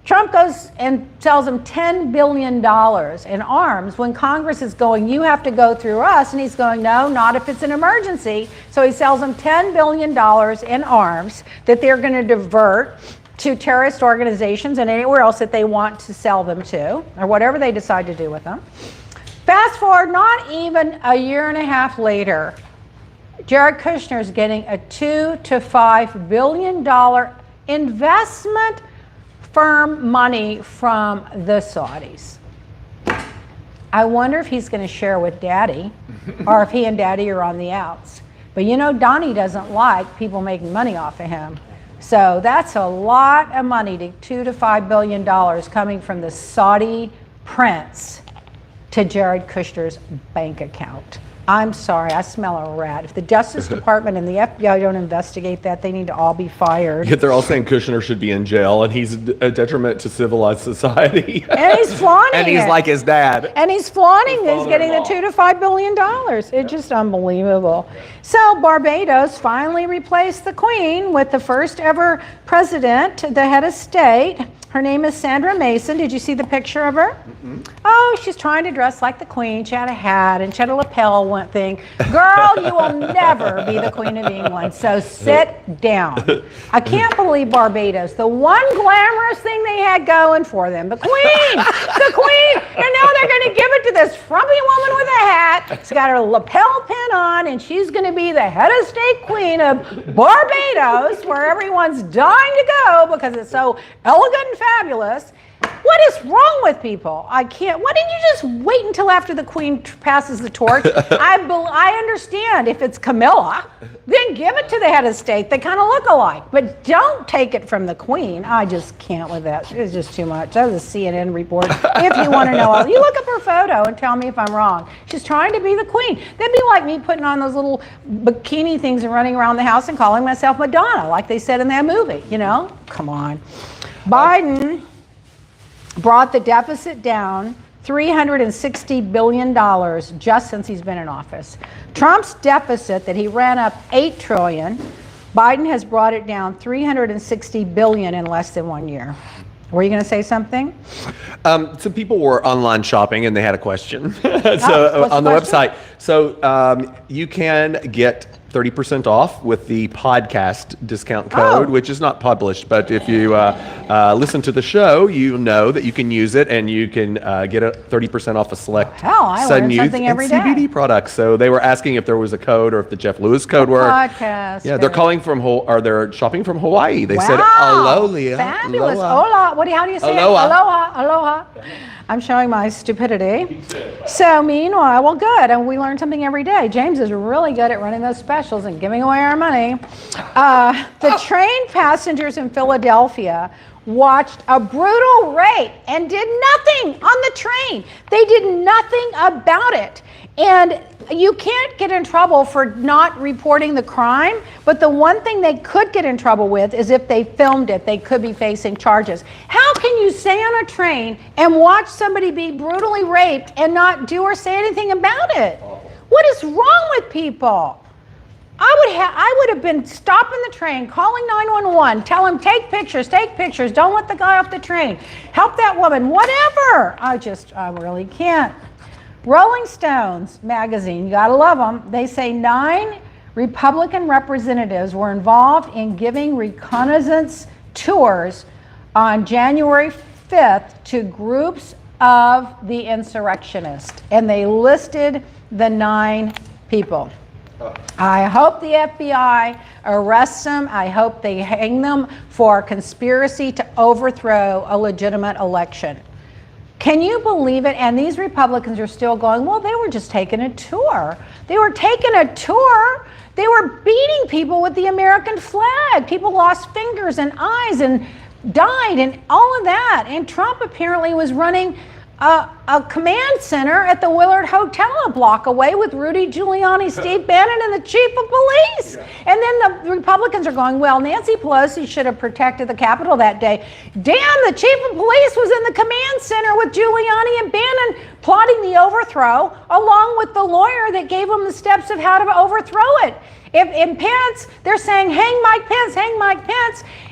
S2: Trump goes and sells him $10 billion in arms when Congress is going, you have to go through us. And he's going, no, not if it's an emergency. So he sells him $10 billion in arms that they're going to divert to terrorist organizations and anywhere else that they want to sell them to, or whatever they decide to do with them. Fast forward, not even a year and a half later, Jared Kushner is getting a $2 to $5 billion investment firm money from the Saudis. I wonder if he's going to share with Daddy, or if he and Daddy are on the outs. But Donnie doesn't like people making money off of him. So that's a lot of money, to $2 to $5 billion coming from the Saudi prince to Jared Kushner's bank account. I'm sorry, I smell a rat. If the Justice Department and the FBI don't investigate that, they need to all be fired.
S1: Yet they're all saying Kushner should be in jail, and he's a detriment to civilized society.
S2: And he's flaunting
S1: and he's
S2: it.
S1: like his dad.
S2: And he's flaunting that he's getting the $2 to $5 billion. It's just unbelievable. So Barbados finally replaced the Queen with the first ever president, the head of state. Her name is Sandra Mason. Did you see the picture of her? Mm-hmm. Oh, she's trying to dress like the Queen. She had a hat and she had a lapel thing. Girl, you will never be the Queen of England, so sit down. I can't believe Barbados, the one glamorous thing they had going for them, the Queen, and now they're going to give it to this frumpy woman with a hat. She's got her lapel pin on, and she's going to be the head of state queen of Barbados, where everyone's dying to go because it's so elegant and fabulous. What is wrong with people? I can't. Why didn't you just wait until after the Queen passes the torch? I understand if it's Camilla, then give it to the head of state. They kind of look alike, but don't take it from the Queen. I just can't with that. It's just too much. That was a CNN report. If you want to know, you look up her photo and tell me if I'm wrong. She's trying to be the Queen. That'd be like me putting on those little bikini things and running around the house and calling myself Madonna, like they said in that movie. Come on. Biden brought the deficit down $360 billion just since he's been in office. Trump's deficit that he ran up $8 trillion, Biden has brought it down $360 billion in less than 1 year. Were you going to say something?
S1: So people were online shopping and they had a question.
S2: What's
S1: on the
S2: the question?
S1: website. So you can get 30% off with the podcast discount code, which is not published, but if you listen to the show, you know that you can use it and you can get a 30% off a select
S2: I
S1: Sun
S2: learn
S1: Youth
S2: something
S1: and
S2: every day.
S1: CBD products. So they were asking if there was a code or if the Jeff Lewis code worked.
S2: Podcast.
S1: Yeah, they're calling from they're shopping from Hawaii. They said
S2: Wow.
S1: aloha.
S2: Fabulous.
S1: Aloha.
S2: Hola. How do you say
S1: Aloha.
S2: it? Aloha. I'm showing my stupidity. So meanwhile, well, good. And we learn something every day. James is really good at running those specials and giving away our money. The train passengers in Philadelphia watched a brutal rape and did nothing on the train. They did nothing about it. And you can't get in trouble for not reporting the crime, but the one thing they could get in trouble with is if they filmed it, they could be facing charges. How can you stay on a train and watch somebody be brutally raped and not do or say anything about it? What is wrong with people? I would have been stopping the train, calling 911, tell him take pictures, don't let the guy off the train, help that woman, whatever. I really can't. Rolling Stones magazine, you gotta love them. They say 9 Republican representatives were involved in giving reconnaissance tours on January 5th to groups of the insurrectionists, and they listed the 9 people. I hope the FBI arrests them. I hope they hang them for conspiracy to overthrow a legitimate election. Can you believe it? And these Republicans are still going, well, they were just taking a tour. They were taking a tour. They were beating people with the American flag. People lost fingers and eyes and died and all of that. And Trump apparently was running a command center at the Willard Hotel a block away with Rudy Giuliani, Steve Bannon, and the chief of police. And then the Republicans are going, well, Nancy Pelosi should have protected the Capitol that day. Damn, the chief of police was in the command center with Giuliani and Bannon plotting the overthrow, along with the lawyer that gave them the steps of how to overthrow it. If in Pence, they're saying, hang Mike Pence,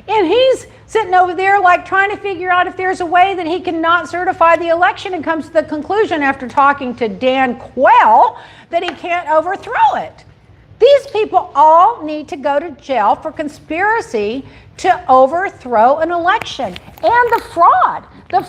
S2: and he's sitting over there like trying to figure out if there's a way that he can not certify the election, and comes to the conclusion after talking to Dan Quayle that he can't overthrow it. These people all need to go to jail for conspiracy to overthrow an election. And the fraud of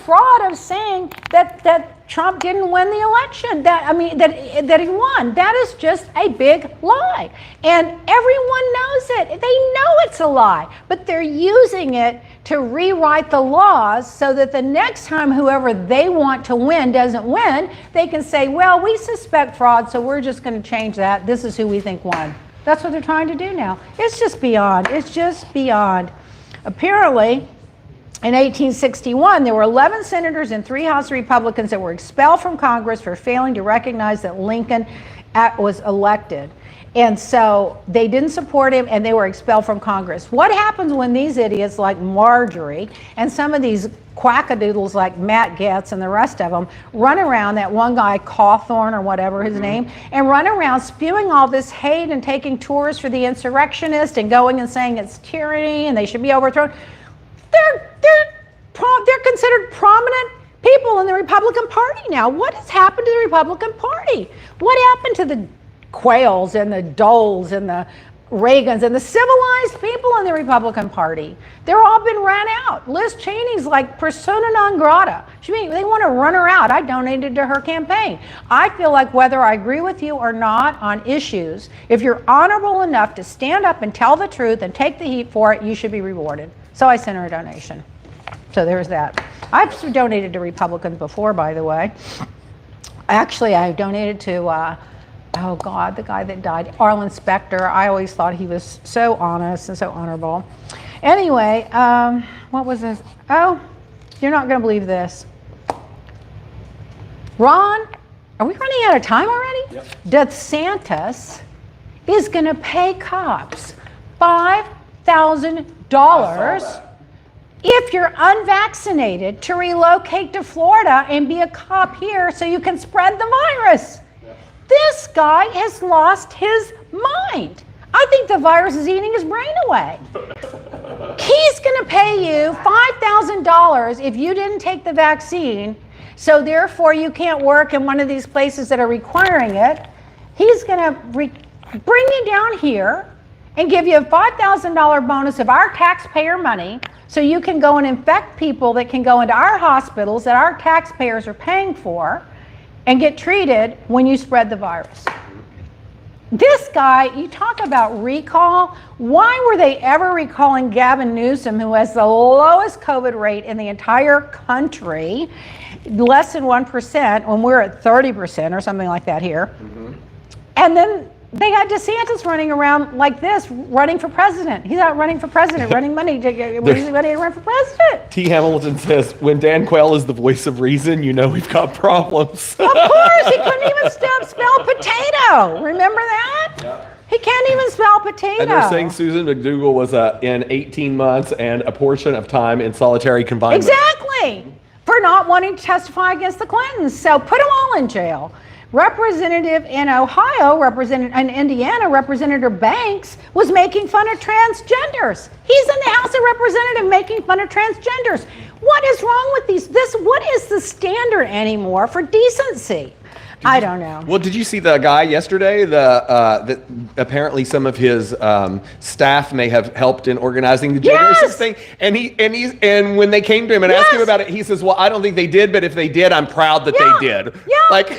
S2: saying that Trump didn't win the election, that he won. That is just a big lie. And everyone knows it. They know it's a lie, but they're using it to rewrite the laws so that the next time whoever they want to win doesn't win, they can say, well, we suspect fraud, so we're just going to change that. This is who we think won. That's what they're trying to do now. It's just beyond. It's just beyond. Apparently, in 1861, there were 11 senators and 3 House Republicans that were expelled from Congress for failing to recognize that Lincoln was elected. And so they didn't support him, and they were expelled from Congress. What happens when these idiots like Marjorie and some of these quackadoodles like Matt Gaetz and the rest of them run around, that one guy, Cawthorn or whatever his name, and run around spewing all this hate and taking tours for the insurrectionists and going and saying it's tyranny and they should be overthrown? They're considered prominent people in the Republican Party now. What has happened to the Republican Party? What happened to the Quayles and the Doles and the Reagans and the civilized people in the Republican Party? They're all been ran out. Liz Cheney's like persona non grata. They want to run her out. I donated to her campaign. I feel like whether I agree with you or not on issues, if you're honorable enough to stand up and tell the truth and take the heat for it, you should be rewarded. So I sent her a donation. So there's that. I've donated to Republicans before, by the way. Actually, I donated to, oh God, the guy that died, Arlen Specter. I always thought he was so honest and so honorable. Anyway, what was this? Oh, you're not going to believe this. Ron, are we running out of time already?
S4: Yep.
S2: DeSantis is going to pay cops $5,000 if you're unvaccinated to relocate to Florida and be a cop here so you can spread the virus. Yeah. This guy has lost his mind. I think the virus is eating his brain away. He's going to pay you $5,000 if you didn't take the vaccine, so therefore you can't work in one of these places that are requiring it. He's going to bring you down here and give you a $5,000 bonus of our taxpayer money so you can go and infect people that can go into our hospitals that our taxpayers are paying for and get treated when you spread the virus. This guy, you talk about recall. Why were they ever recalling Gavin Newsom, who has the lowest COVID rate in the entire country, less than 1%, when we're at 30% or something like that here? Mm-hmm. And then they got DeSantis running around like this, running for president. He's out running for president, running money to get ready to run for president.
S1: T. Hamilton says, when Dan Quayle is the voice of reason, you know we've got problems.
S2: Of course, he couldn't even spell potato. Remember that?
S1: Yeah.
S2: He can't even spell potato.
S1: And they're saying Susan McDougal was in 18 months and a portion of time in solitary confinement.
S2: Exactly. For not wanting to testify against the Clintons. So put them all in jail. Representative in Ohio, in Indiana, Representative Banks was making fun of transgenders. He's in the House of Representatives making fun of transgenders. What is wrong with what is the standard anymore for decency? I don't know.
S1: Well, did you see the guy yesterday? That apparently some of his staff may have helped in organizing the generations thing. And when they came to him and asked him about it, he says, "Well, I don't think they did, but if they did, I'm proud that they did."
S2: Yeah.
S1: Like,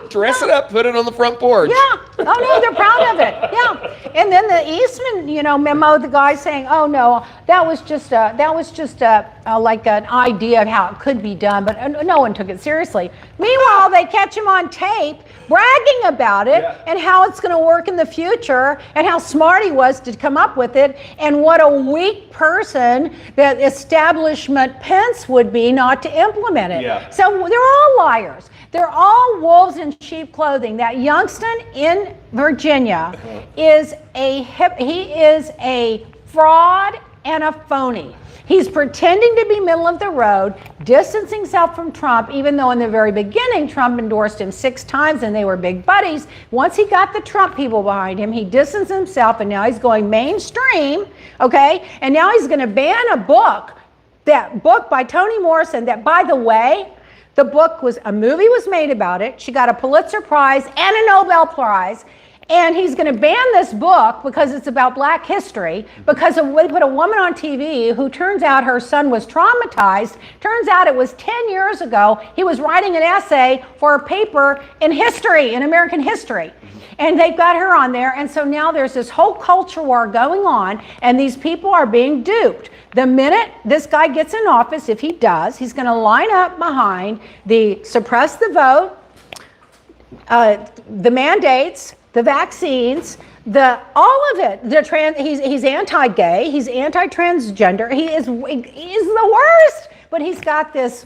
S1: dress it up, put it on the front porch.
S2: Yeah. Oh no, they're proud of it. Yeah. And then the Eastman, memo, the guy saying, "Oh no, that was just like an idea of how it could be done," but no one took it seriously. Meanwhile, they catch him on tape bragging about it and how it's going to work in the future and how smart he was to come up with it and what a weak person that establishment Pence would be not to implement it. Yeah. So they're all liars. They're all wolves in sheep clothing. That youngster in Virginia is a fraud and a phony. He's pretending to be middle of the road, distancing himself from Trump, even though in the very beginning, Trump endorsed him 6 times and they were big buddies. Once he got the Trump people behind him, he distanced himself and now he's going mainstream, okay? And now he's gonna ban that book by Toni Morrison that, by the way, a movie was made about it. She got a Pulitzer Prize and a Nobel Prize. And he's going to ban this book because it's about Black history, because we put a woman on TV who turns out her son was traumatized. Turns out it was 10 years ago. He was writing an essay for a paper in history, in American history. And they've got her on there. And so now there's this whole culture war going on, and these people are being duped. The minute this guy gets in office, if he does, he's going to line up behind the suppress the vote, the mandates, the vaccines, all of it. He's anti-gay, he's anti-transgender, he's the worst. But he's got this,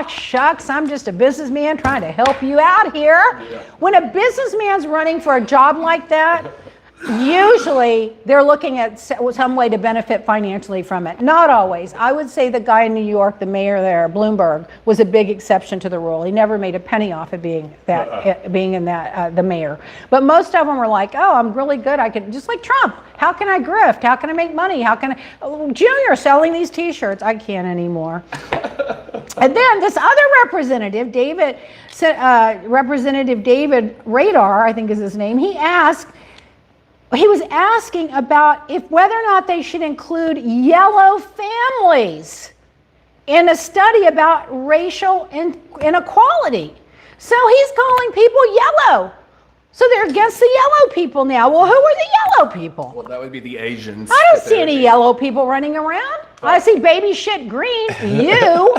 S2: shucks, I'm just a businessman trying to help you out here. Yeah. When a businessman's running for a job like that, usually they're looking at some way to benefit financially from it. Not always. I would say the guy in New York, the mayor there, Bloomberg, was a big exception to the rule. He never made a penny off of being the mayor. But most of them were like, "Oh, I'm really good. I can," just like Trump. "How can I grift? How can I make money? How can I?" Junior selling these T-shirts. I can't anymore. And then this other representative, Representative David Radar, I think is his name. He was asking about whether or not they should include yellow families in a study about racial inequality. So he's calling people yellow. So they're against the yellow people now. Well, who are the yellow people?
S1: Well, that would be the Asians.
S2: I don't see any yellow people running around. I see baby shit green. You.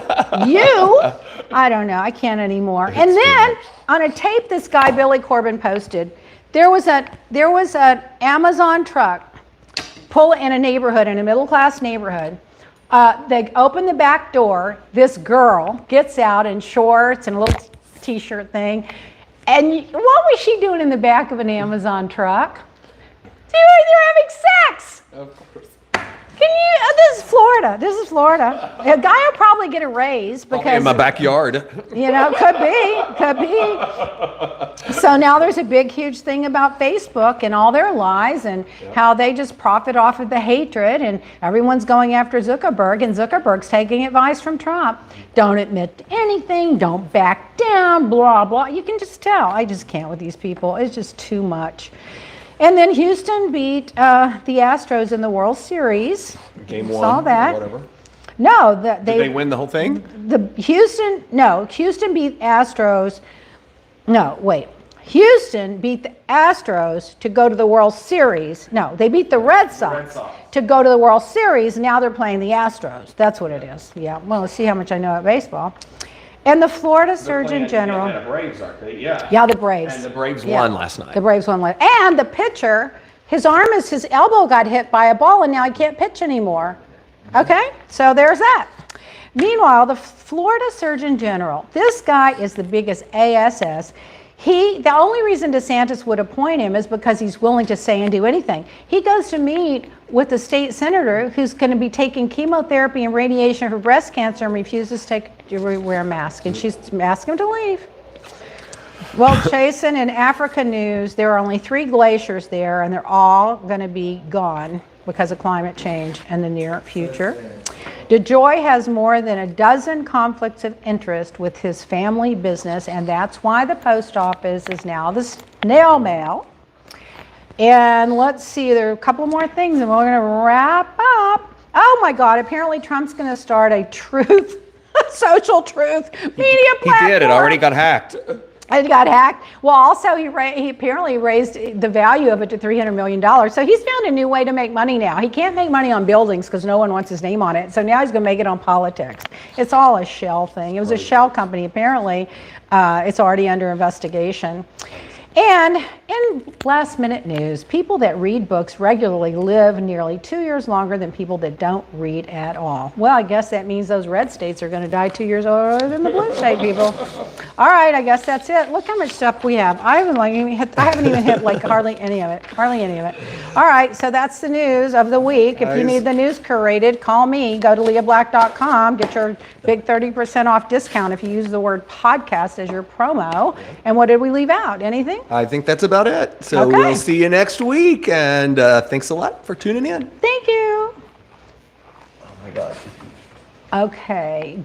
S2: I don't know. I can't anymore. And then on a tape this guy Billy Corbin posted, there was an Amazon truck pull in a neighborhood, in a middle-class neighborhood. They open the back door. This girl gets out in shorts and a little T-shirt thing. And what was she doing in the back of an Amazon truck? They're having sex.
S1: Of course.
S2: This is Florida. A guy will probably get a raise because
S1: in my backyard.
S2: Could be. So now there's a big, huge thing about Facebook and all their lies and how they just profit off of the hatred, and everyone's going after Zuckerberg, and Zuckerberg's taking advice from Trump. Don't admit to anything. Don't back down. Blah blah. You can just tell. I just can't with these people. It's just too much. And then Houston beat the Astros in the World Series.
S1: Game 1.
S2: Saw that.
S1: Whatever.
S2: No,
S1: did they win the whole thing?
S2: Houston beat Astros. No, wait. Houston beat the Astros to go to the World Series. No, they beat the Red Sox to go to the World Series. Now they're playing the Astros. That's what it is. Yeah. Well, let's see how much I know about baseball. And the Florida
S1: They're
S2: Surgeon
S1: playing
S2: General.
S1: Atlanta Braves, aren't they? Yeah.
S2: Yeah, the Braves.
S1: And the Braves
S2: Yeah.
S1: won last night.
S2: The Braves won. And the pitcher, his elbow got hit by a ball, and now he can't pitch anymore. Okay, so there's that. Meanwhile, the Florida Surgeon General, this guy is the biggest ASS. The only reason DeSantis would appoint him is because he's willing to say and do anything. He goes to meet with the state senator who's going to be taking chemotherapy and radiation for breast cancer and refuses to wear a mask, and she's asking him to leave. Well, Chasen, in Africa news, there are only 3 glaciers there, and they're all going to be gone because of climate change in the near future. DeJoy has more than a dozen conflicts of interest with his family business, and that's why the post office is now the snail mail. And let's see, there are a couple more things, and we're going to wrap up. Oh my God, apparently Trump's going to start a social truth media platform.
S1: He did. It already got hacked.
S2: It got hacked. Well, also he apparently raised the value of it to $300 million. So he's found a new way to make money now. He can't make money on buildings because no one wants his name on it. So now he's going to make it on politics. It's all a shell thing. It was a shell company. Apparently, it's already under investigation. And in last minute news, people that read books regularly live nearly 2 years longer than people that don't read at all. Well, I guess that means those red states are going to die 2 years older than the blue state people. All right, I guess that's it. Look how much stuff we have. I haven't even hit like hardly any of it. All right, so that's the news of the week. If you need the news curated, call me. Go to leahblack.com. Get your big 30% off discount if you use the word podcast as your promo. And what did we leave out? Anything?
S1: I think that's about it. So
S2: Okay.
S1: we'll see you next week. And thanks a lot for tuning in.
S2: Thank you.
S1: Oh my God.
S2: Okay,